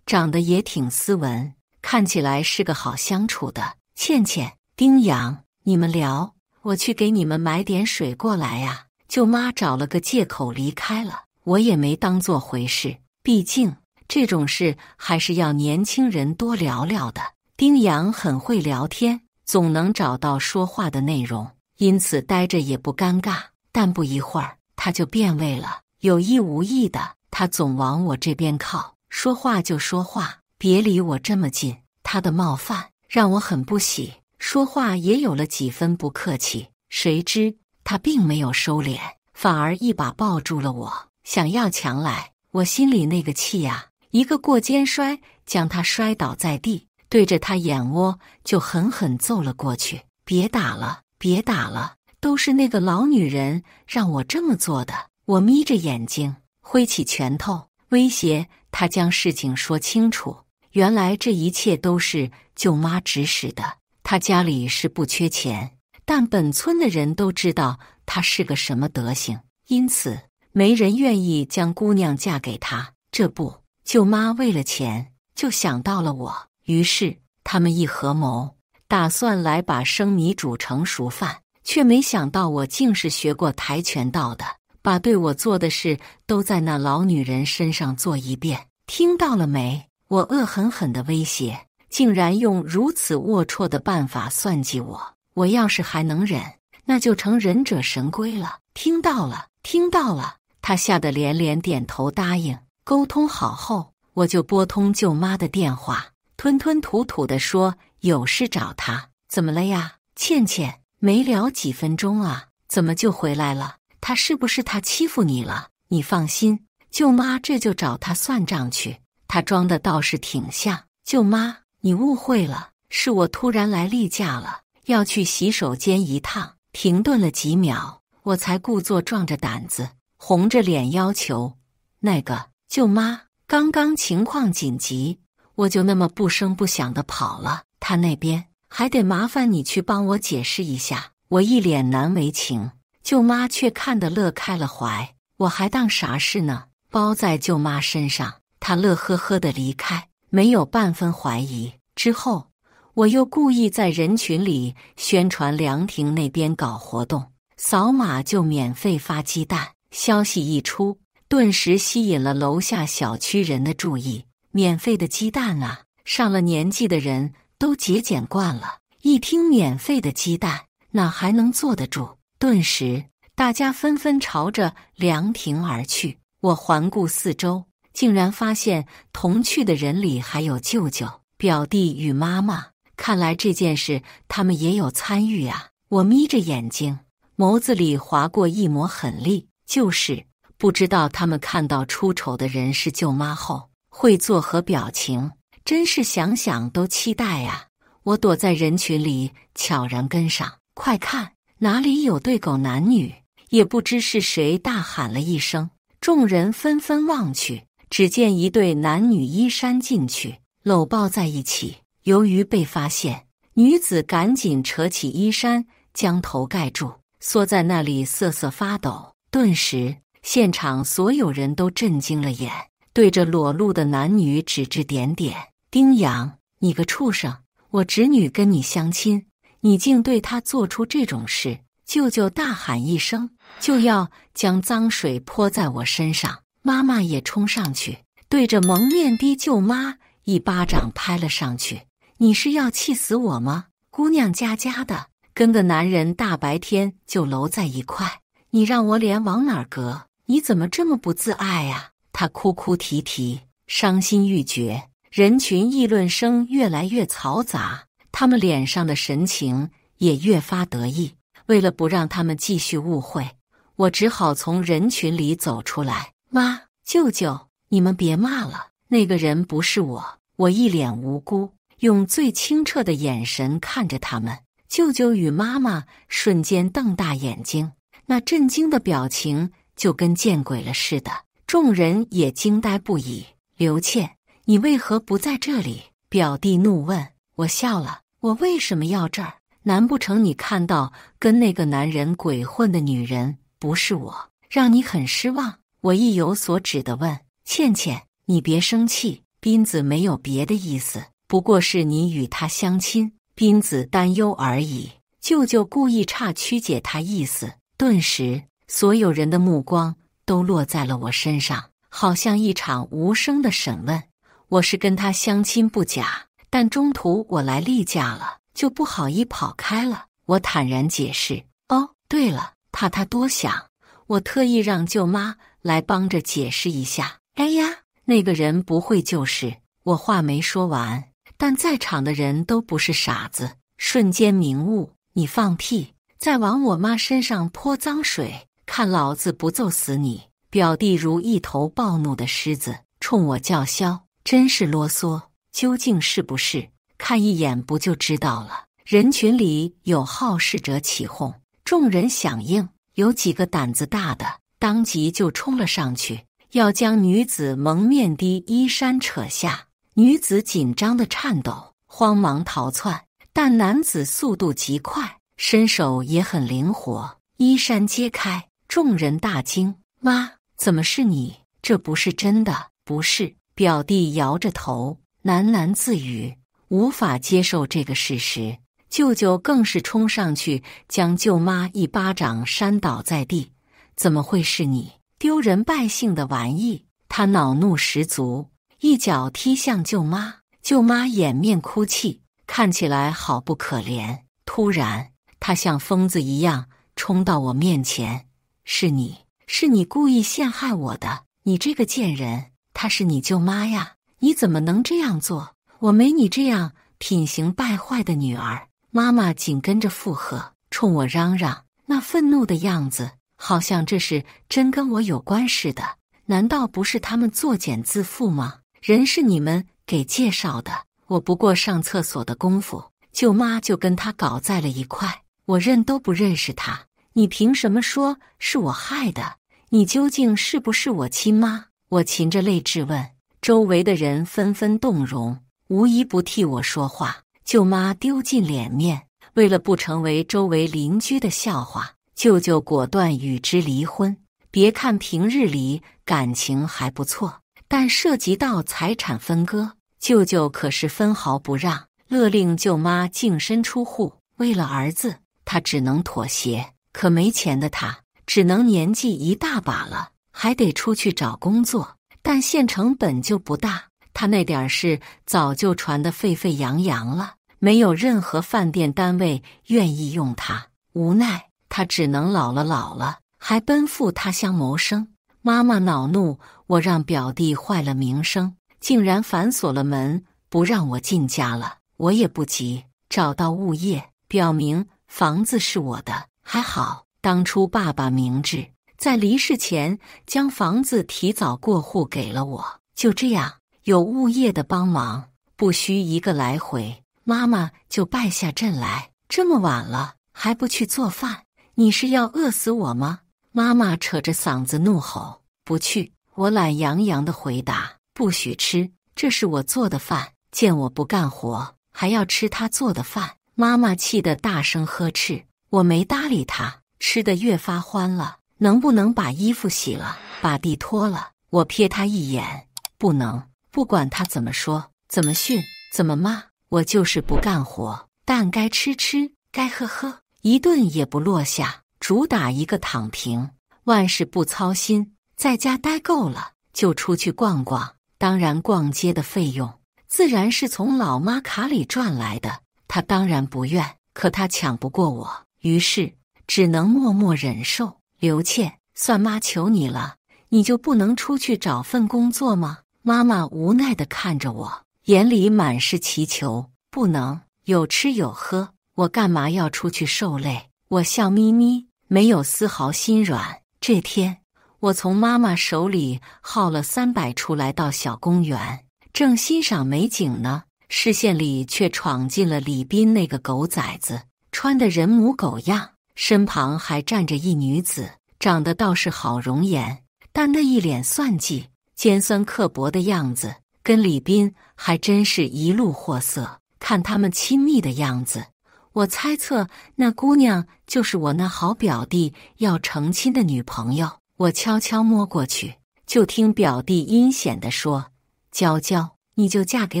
长得也挺斯文，看起来是个好相处的。倩倩、丁阳，你们聊，我去给你们买点水过来呀。舅妈找了个借口离开了，我也没当作回事，毕竟这种事还是要年轻人多聊聊的。丁阳很会聊天，总能找到说话的内容，因此待着也不尴尬。但不一会儿，他就变味了，有意无意的，他总往我这边靠，说话就说话，别离我这么近。他的冒犯让我很不喜，说话也有了几分不客气。谁知他并没有收敛，反而一把抱住了我，想要抢来。我心里那个气呀，一个过肩摔将他摔倒在地，对着他眼窝就狠狠揍了过去。别打了，别打了，都是那个老女人让我这么做的。我眯着眼睛，挥起拳头，威胁他将事情说清楚。原来这一切都是舅妈指使的。她家里是不缺钱，但本村的人都知道她是个什么德行，因此没人愿意将姑娘嫁给她。这不，舅妈为了钱就想到了我，于是他们一合谋，打算来把生米煮成熟饭，却没想到我竟是学过跆拳道的，把对我做的事都在那老女人身上做一遍。听到了没？我恶狠狠地威胁，竟然用如此龌龊的办法算计我。我要是还能忍，那就成忍者神龟了。听到了，听到了。他吓得连连点头答应。沟通好后，我就拨通舅妈的电话，吞吞吐吐地说有事找她。怎么了呀？倩倩，没聊几分钟啊，怎么就回来了？他是不是他欺负你了？你放心，舅妈这就找他算账去。他装的倒是挺像。舅妈，你误会了，是我突然来例假了，要去洗手间一趟。停顿了几秒，我才故作壮着胆子，红着脸要求：那个，舅妈，刚刚情况紧急，我就那么不声不响地跑了。他那边还得麻烦你去帮我解释一下。我一脸难为情，舅妈却看得乐开了怀。我还当啥事呢？包在舅妈身上，她乐呵呵地离开，没有半分怀疑。之后，我又故意在人群里宣传凉亭那边搞活动，扫码就免费发鸡蛋。消息一出，顿时吸引了楼下小区人的注意。免费的鸡蛋啊，上了年纪的人都节俭惯了，一听免费的鸡蛋，哪还能坐得住？顿时，大家纷纷朝着凉亭而去。我环顾四周，竟然发现同去的人里还有舅舅、表弟与妈妈。看来这件事他们也有参与啊！我眯着眼睛，眸子里划过一抹狠戾，就是不知道他们看到出丑的人是舅妈后会作何表情。真是想想都期待呀！我躲在人群里悄然跟上，快看，哪里有对狗男女？也不知是谁大喊了一声，众人纷纷望去，只见一对男女衣衫进去，搂抱在一起。由于被发现，女子赶紧扯起衣衫，将头盖住，缩在那里瑟瑟发抖。顿时，现场所有人都震惊了眼，对着裸露的男女指指点点。丁阳，你个畜生！我侄女跟你相亲，你竟对她做出这种事！舅舅大喊一声，就要将脏水泼在我身上。妈妈也冲上去，对着蒙面的舅妈一巴掌拍了上去。你是要气死我吗？姑娘家家的，跟个男人大白天就搂在一块，你让我脸往哪儿搁？你怎么这么不自爱呀？她哭哭啼啼，伤心欲绝。人群议论声越来越嘈杂，他们脸上的神情也越发得意。为了不让他们继续误会，我只好从人群里走出来。妈，舅舅，你们别骂了，那个人不是我。我一脸无辜，用最清澈的眼神看着他们。舅舅与妈妈瞬间瞪大眼睛，那震惊的表情就跟见鬼了似的。众人也惊呆不已。刘倩，你为何不在这里？表弟怒问。我笑了，我为什么要这儿？难不成你看到跟那个男人鬼混的女人不是我，让你很失望？我意有所指地问。倩倩，你别生气，斌子没有别的意思，不过是你与他相亲，斌子担忧而已。舅舅故意岔曲解他意思。顿时，所有人的目光都落在了我身上，好像一场无声的审问。我是跟他相亲不假，但中途我来例假了，就不好意跑开了。我坦然解释。哦，对了，怕他多想，我特意让舅妈来帮着解释一下。哎呀，那个人不会就是……我话没说完，但在场的人都不是傻子，瞬间明悟。你放屁，再往我妈身上泼脏水，看老子不揍死你！表弟如一头暴怒的狮子，冲我叫嚣，真是啰嗦，究竟是不是？看一眼不就知道了。人群里有好事者起哄，众人响应，有几个胆子大的当即就冲了上去，要将女子蒙面的衣衫扯下。女子紧张的颤抖，慌忙逃窜，但男子速度极快，身手也很灵活，衣衫揭开，众人大惊。妈，怎么是你？这不是真的。不是。表弟摇着头，喃喃自语，无法接受这个事实。舅舅更是冲上去，将舅妈一巴掌扇倒在地。怎么会是你？丢人败兴的玩意！他恼怒十足，一脚踢向舅妈。舅妈掩面哭泣，看起来好不可怜。突然，他像疯子一样冲到我面前。是你，是你故意陷害我的，你这个贱人！她是你舅妈呀，你怎么能这样做？我没你这样品行败坏的女儿！妈妈紧跟着附和，冲我嚷嚷，那愤怒的样子，好像这是真跟我有关似的。难道不是他们作茧自缚吗？人是你们给介绍的，我不过上厕所的功夫，舅妈就跟他搞在了一块，我认都不认识他。你凭什么说是我害的？你究竟是不是我亲妈？我噙着泪质问。周围的人纷纷动容，无一不替我说话。舅妈丢尽脸面，为了不成为周围邻居的笑话，舅舅果断与之离婚。别看平日里感情还不错，但涉及到财产分割，舅舅可是分毫不让，勒令舅妈净身出户。为了儿子，他只能妥协。可没钱的他，只能年纪一大把了，还得出去找工作。但县城本就不大，他那点事早就传得沸沸扬扬了，没有任何饭店单位愿意用他。无奈，他只能老了，还奔赴他乡谋生。妈妈恼怒，我让表弟坏了名声，竟然反锁了门，不让我进家了。我也不急，找到物业，表明房子是我的。还好，当初爸爸明智，在离世前将房子提早过户给了我。就这样，有物业的帮忙，不需一个来回，妈妈就败下阵来。这么晚了，还不去做饭？你是要饿死我吗？妈妈扯着嗓子怒吼。不去。我懒洋洋地回答，不许吃，这是我做的饭，见我不干活，还要吃她做的饭。妈妈气得大声呵斥。我没搭理他，吃得越发欢了。能不能把衣服洗了，把地拖了？我瞥他一眼，不能。不管他怎么说，怎么训，怎么骂，我就是不干活。但该吃吃，该喝喝，一顿也不落下。主打一个躺平，万事不操心，在家待够了就出去逛逛。当然，逛街的费用自然是从老妈卡里赚来的。她当然不愿，可她抢不过我。于是只能默默忍受。刘倩，算妈求你了，你就不能出去找份工作吗？妈妈无奈地看着我，眼里满是祈求。不能，有吃有喝，我干嘛要出去受累？我笑眯眯，没有丝毫心软。这天，我从妈妈手里耗了300出来，到小公园，正欣赏美景呢，视线里却闯进了李斌那个狗崽子。穿得人模狗样，身旁还站着一女子，长得倒是好容颜，但那一脸算计、尖酸刻薄的样子，跟李斌还真是一路货色。看他们亲密的样子，我猜测那姑娘就是我那好表弟要成亲的女朋友。我悄悄摸过去，就听表弟阴险地说：“娇娇，你就嫁给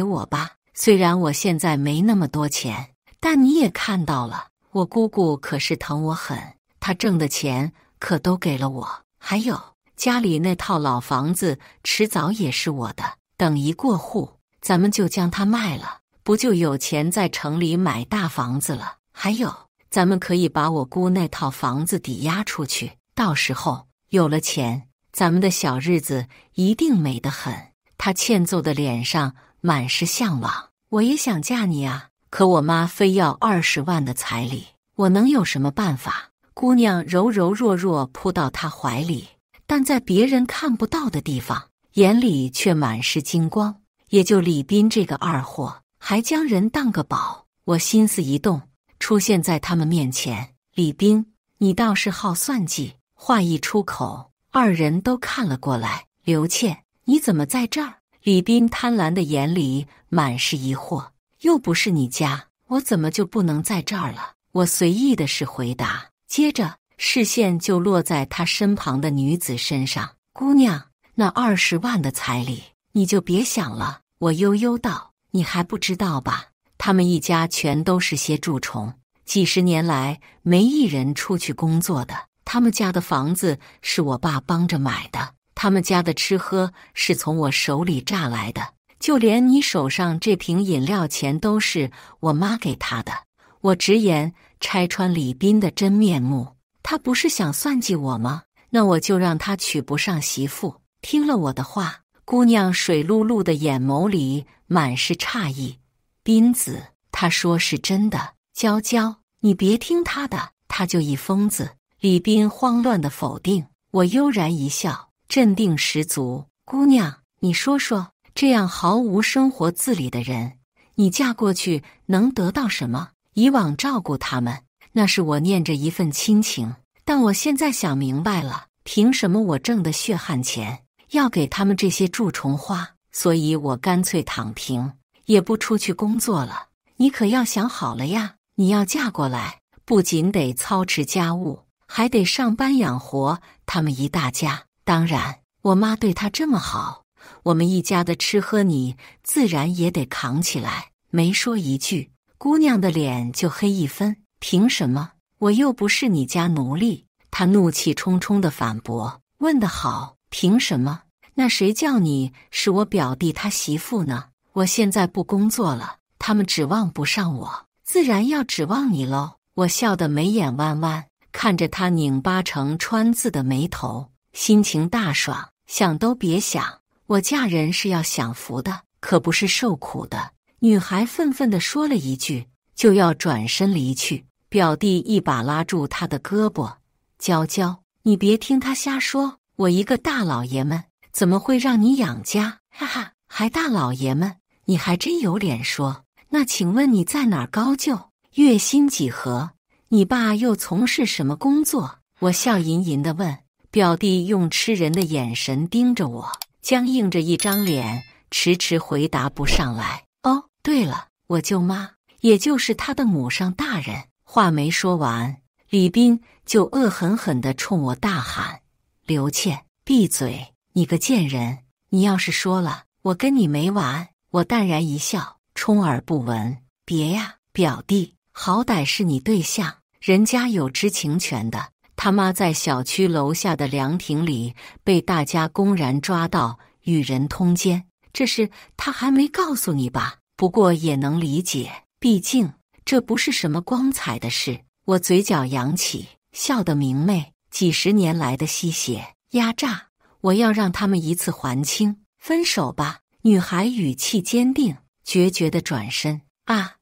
我吧，虽然我现在没那么多钱。”但你也看到了，我姑姑可是疼我很，她挣的钱可都给了我。还有家里那套老房子，迟早也是我的。等一过户，咱们就将它卖了，不就有钱在城里买大房子了？还有，咱们可以把我姑那套房子抵押出去，到时候有了钱，咱们的小日子一定美得很。她欠揍的脸上满是向往。我也想嫁你啊。可我妈非要20万的彩礼，我能有什么办法？姑娘柔柔弱弱扑到他怀里，但在别人看不到的地方，眼里却满是金光。也就李斌这个二货，还将人当个宝。我心思一动，出现在他们面前。李斌，你倒是好算计。话一出口，二人都看了过来。刘倩，你怎么在这儿？李斌贪婪的眼里满是疑惑。又不是你家，我怎么就不能在这儿了？我随意的是回答，接着视线就落在他身旁的女子身上。姑娘，那20万的彩礼你就别想了。我悠悠道，你还不知道吧？他们一家全都是些蛀虫，几十年来没一人出去工作的。他们家的房子是我爸帮着买的，他们家的吃喝是从我手里榨来的。就连你手上这瓶饮料钱都是我妈给他的。我直言拆穿李斌的真面目，他不是想算计我吗？那我就让他娶不上媳妇。听了我的话，姑娘水漉漉的眼眸里满是诧异。斌子，他说是真的。娇娇，你别听他的，他就一疯子。李斌慌乱的否定。我悠然一笑，镇定十足。姑娘，你说说，这样毫无生活自理的人，你嫁过去能得到什么？以往照顾他们，那是我念着一份亲情，但我现在想明白了，凭什么我挣的血汗钱要给他们这些蛀虫花？所以我干脆躺平，也不出去工作了。你可要想好了呀，你要嫁过来，不仅得操持家务，还得上班养活他们一大家。当然，我妈对她这么好，我们一家的吃喝你自然也得扛起来。没说一句，姑娘的脸就黑一分。凭什么？我又不是你家奴隶。她怒气冲冲地反驳。问得好，凭什么？那谁叫你是我表弟他媳妇呢？我现在不工作了，他们指望不上我，自然要指望你喽。我笑得眉眼弯弯，看着他拧巴成川字的眉头，心情大爽。想都别想，我嫁人是要享福的，可不是受苦的。女孩愤愤地说了一句，就要转身离去。表弟一把拉住她的胳膊：娇娇，你别听他瞎说，我一个大老爷们怎么会让你养家？哈哈，还大老爷们，你还真有脸说。那请问你在哪儿高就？月薪几何？你爸又从事什么工作？我笑吟吟地问。表弟用吃人的眼神盯着我，僵硬着一张脸，迟迟回答不上来。哦，对了，我舅妈，也就是他的母上大人。话没说完，李斌就恶狠狠地冲我大喊：刘倩，闭嘴！你个贱人，你要是说了，我跟你没完。我淡然一笑，充耳不闻。别呀，表弟，好歹是你对象，人家有知情权的。他妈在小区楼下的凉亭里被大家公然抓到与人通奸，这事他还没告诉你吧？不过也能理解，毕竟这不是什么光彩的事。我嘴角扬起，笑得明媚。几十年来的吸血压榨，我要让他们一次还清。分手吧！女孩语气坚定，决绝地转身。啊！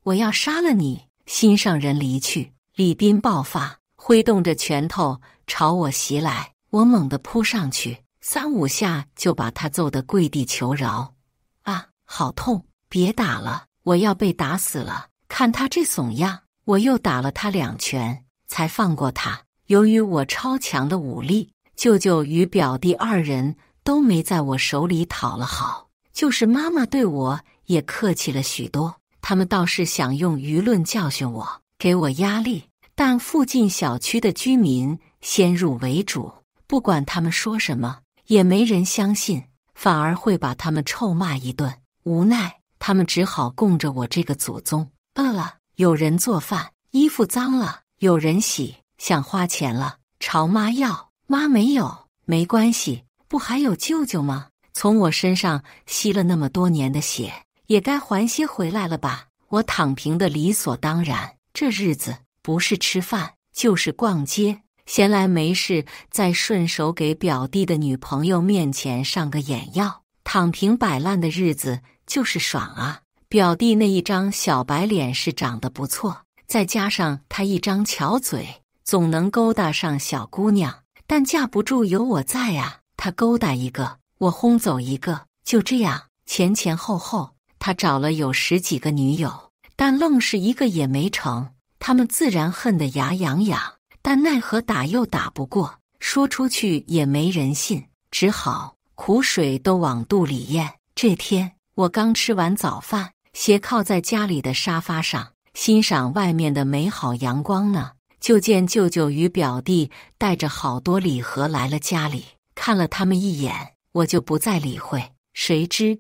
我要杀了你！心上人离去，李斌爆发，挥动着拳头朝我袭来。我猛地扑上去，3、5下就把他揍得跪地求饶。啊，好痛！别打了，我要被打死了！看他这怂样，我又打了他2拳，才放过他。由于我超强的武力，舅舅与表弟2人都没在我手里讨了好，就是妈妈对我也客气了许多。他们倒是想用舆论教训我，给我压力，但附近小区的居民先入为主，不管他们说什么，也没人相信，反而会把他们臭骂一顿。无奈，他们只好供着我这个祖宗。饿了，有人做饭；衣服脏了，有人洗；想花钱了，朝妈要。妈没有，没关系，不还有舅舅吗？从我身上吸了那么多年的血，也该还些回来了吧？我躺平的理所当然。这日子不是吃饭就是逛街，闲来没事再顺手给表弟的女朋友面前上个眼药，躺平摆烂的日子就是爽啊！表弟那一张小白脸是长得不错，再加上他一张巧嘴，总能勾搭上小姑娘，但架不住有我在啊！他勾搭一个，我轰走一个，就这样前前后后，他找了有10几个女友，但愣是一个也没成。他们自然恨得牙痒痒，但奈何打又打不过，说出去也没人信，只好苦水都往肚里咽。这天，我刚吃完早饭，斜靠在家里的沙发上，欣赏外面的美好阳光呢，就见舅舅与表弟带着好多礼盒来了家里，看了他们一眼，我就不再理会。谁知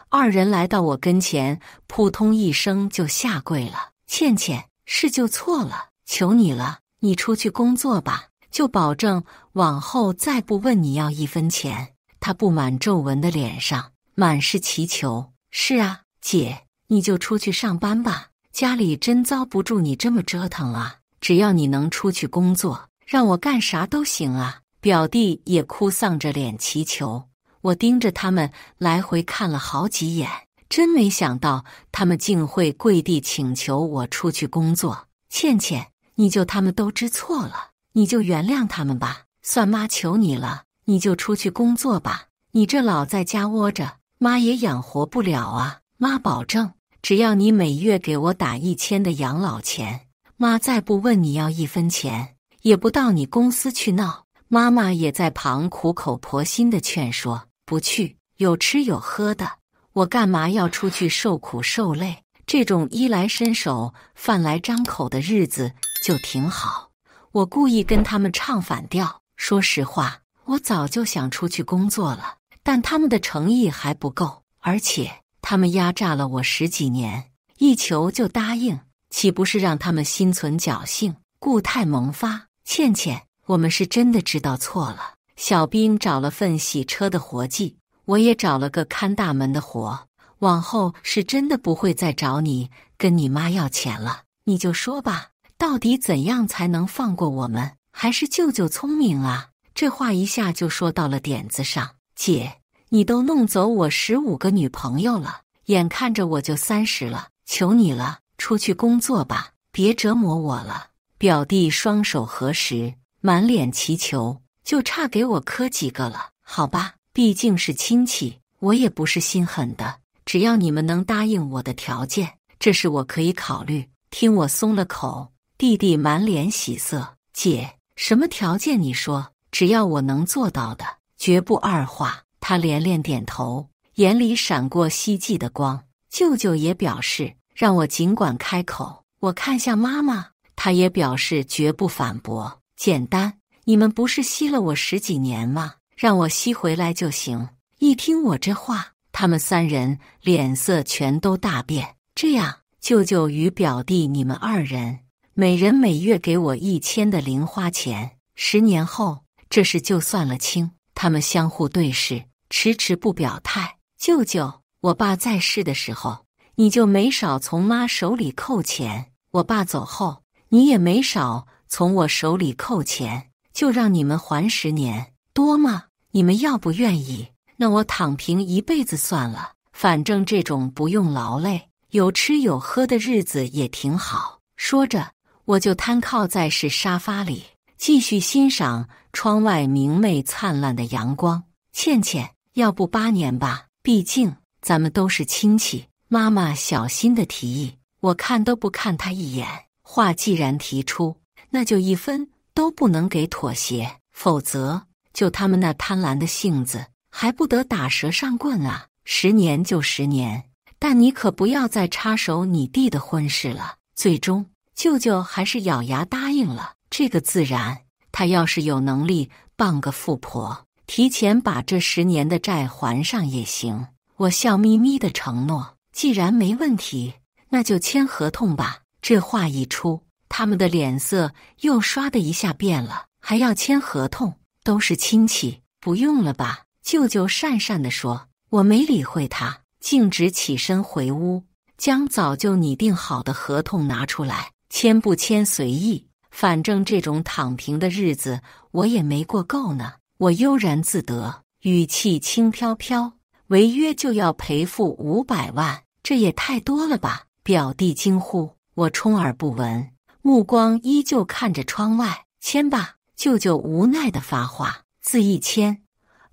2人来到我跟前，扑通一声就下跪了。倩倩，是就错了，求你了，你出去工作吧，就保证往后再不问你要1分钱。他布满皱纹的脸上满是祈求。是啊，姐，你就出去上班吧，家里真遭不住你这么折腾啊！只要你能出去工作，让我干啥都行啊！表弟也哭丧着脸祈求。我盯着他们来回看了好几眼，真没想到他们竟会跪地请求我出去工作。倩倩，你就他们都知错了，你就原谅他们吧，算妈求你了，你就出去工作吧。你这老在家窝着，妈也养活不了啊。妈保证，只要你每月给我打1000的养老钱，妈再不问你要1分钱，也不到你公司去闹。妈妈也在旁苦口婆心的劝说，不去，有吃有喝的，我干嘛要出去受苦受累？这种衣来伸手、饭来张口的日子就挺好。我故意跟他们唱反调，说实话，我早就想出去工作了，但他们的诚意还不够，而且他们压榨了我10几年，一求就答应，岂不是让他们心存侥幸，故态萌发？倩倩，我们是真的知道错了。小兵找了份洗车的活计，我也找了个看大门的活，往后是真的不会再找你跟你妈要钱了。你就说吧，到底怎样才能放过我们？还是舅舅聪明啊，这话一下就说到了点子上。姐，你都弄走我15个女朋友了，眼看着我就30了，求你了，出去工作吧，别折磨我了。表弟双手合十，满脸祈求，就差给我磕几个了。好吧，毕竟是亲戚，我也不是心狠的，只要你们能答应我的条件，这事我可以考虑。听我松了口，弟弟满脸喜色。姐，什么条件你说，只要我能做到的，绝不二话。他连连点头，眼里闪过希冀的光。舅舅也表示让我尽管开口，我看向妈妈，他也表示绝不反驳。简单，你们不是吸了我10几年吗？让我吸回来就行。一听我这话，他们3人脸色全都大变。这样，舅舅与表弟你们2人，每人每月给我1000的零花钱，10年后这事就算了清。他们相互对视，迟迟不表态。舅舅，我爸在世的时候，你就没少从妈手里扣钱；我爸走后，你也没少从我手里扣钱，就让你们还10年，多吗？你们要不愿意，那我躺平一辈子算了，反正这种不用劳累、有吃有喝的日子也挺好。说着，我就瘫靠在是沙发里，继续欣赏窗外明媚灿烂的阳光。倩倩，要不8年吧，毕竟咱们都是亲戚。妈妈小心的提议，我看都不看她一眼。话既然提出，那就1分都不能给妥协，否则就他们那贪婪的性子，还不得打蛇上棍啊！10年就10年，但你可不要再插手你弟的婚事了。最终，舅舅还是咬牙答应了。这个自然，他要是有能力傍个富婆，提前把这10年的债还上也行。我笑眯眯的承诺，既然没问题，那就签合同吧。这话一出，他们的脸色又唰的一下变了。还要签合同？都是亲戚，不用了吧？舅舅讪讪地说。我没理会他，径直起身回屋，将早就拟定好的合同拿出来，签不签随意，反正这种躺平的日子我也没过够呢。我悠然自得，语气轻飘飘，违约就要赔付500万，这也太多了吧？表弟惊呼。我充耳不闻，目光依旧看着窗外。签吧。舅舅无奈地发话。字一签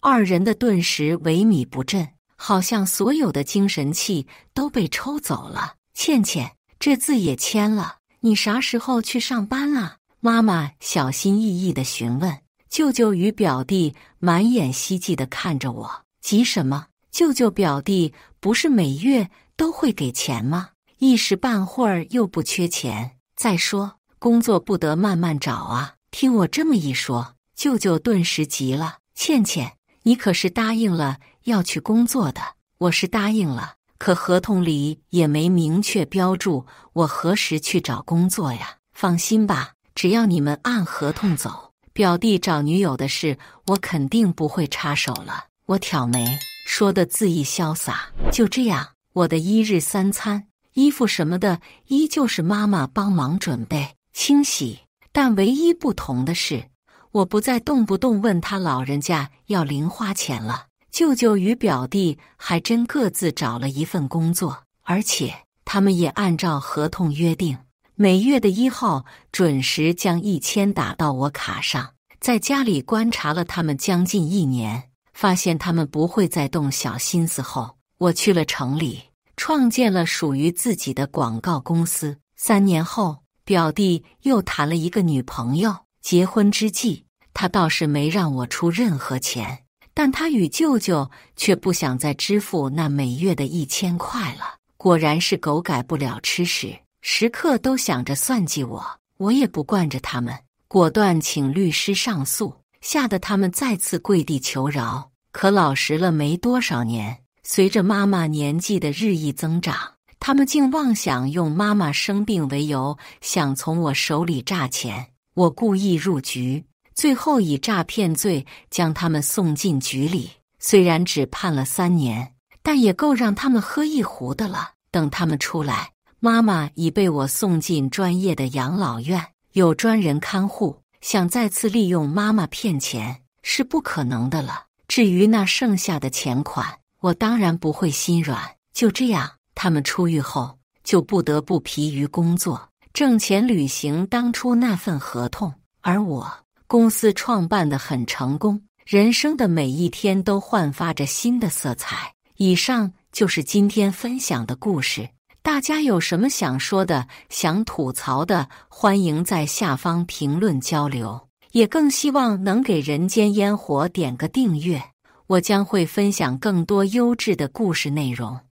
，2人的顿时萎靡不振，好像所有的精神气都被抽走了。倩倩，这字也签了，你啥时候去上班啊？妈妈小心翼翼地询问。舅舅与表弟满眼希冀地看着我。急什么？舅舅表弟不是每月都会给钱吗？一时半会儿又不缺钱。再说，工作不得慢慢找啊。听我这么一说，舅舅顿时急了。倩倩，你可是答应了要去工作的。我是答应了，可合同里也没明确标注我何时去找工作呀。放心吧，只要你们按合同走，表弟找女友的事我肯定不会插手了。我挑眉，说的恣意潇洒。就这样，我的1日3餐、衣服什么的依旧是妈妈帮忙准备清洗，但唯一不同的是，我不再动不动问他老人家要零花钱了。舅舅与表弟还真各自找了一份工作，而且他们也按照合同约定，每月的1号准时将1000打到我卡上。在家里观察了他们将近1年，发现他们不会再动小心思后，我去了城里，创建了属于自己的广告公司。3年后，表弟又谈了一个女朋友，结婚之际，他倒是没让我出任何钱，但他与舅舅却不想再支付那每月的1000块了。果然是狗改不了吃屎，时刻都想着算计我。我也不惯着他们，果断请律师上诉，吓得他们再次跪地求饶。可老实了没多少年，随着妈妈年纪的日益增长，他们竟妄想用妈妈生病为由，想从我手里诈钱。我故意入局，最后以诈骗罪将他们送进局里。虽然只判了3年，但也够让他们喝一壶的了。等他们出来，妈妈已被我送进专业的养老院，有专人看护，想再次利用妈妈骗钱是不可能的了。至于那剩下的钱款，我当然不会心软。就这样，他们出狱后就不得不疲于工作，挣钱履行当初那份合同。而我，公司创办得很成功，人生的每一天都焕发着新的色彩。以上就是今天分享的故事，大家有什么想说的、想吐槽的，欢迎在下方评论交流，也更希望能给人间烟火点个订阅，我将会分享更多优质的故事内容。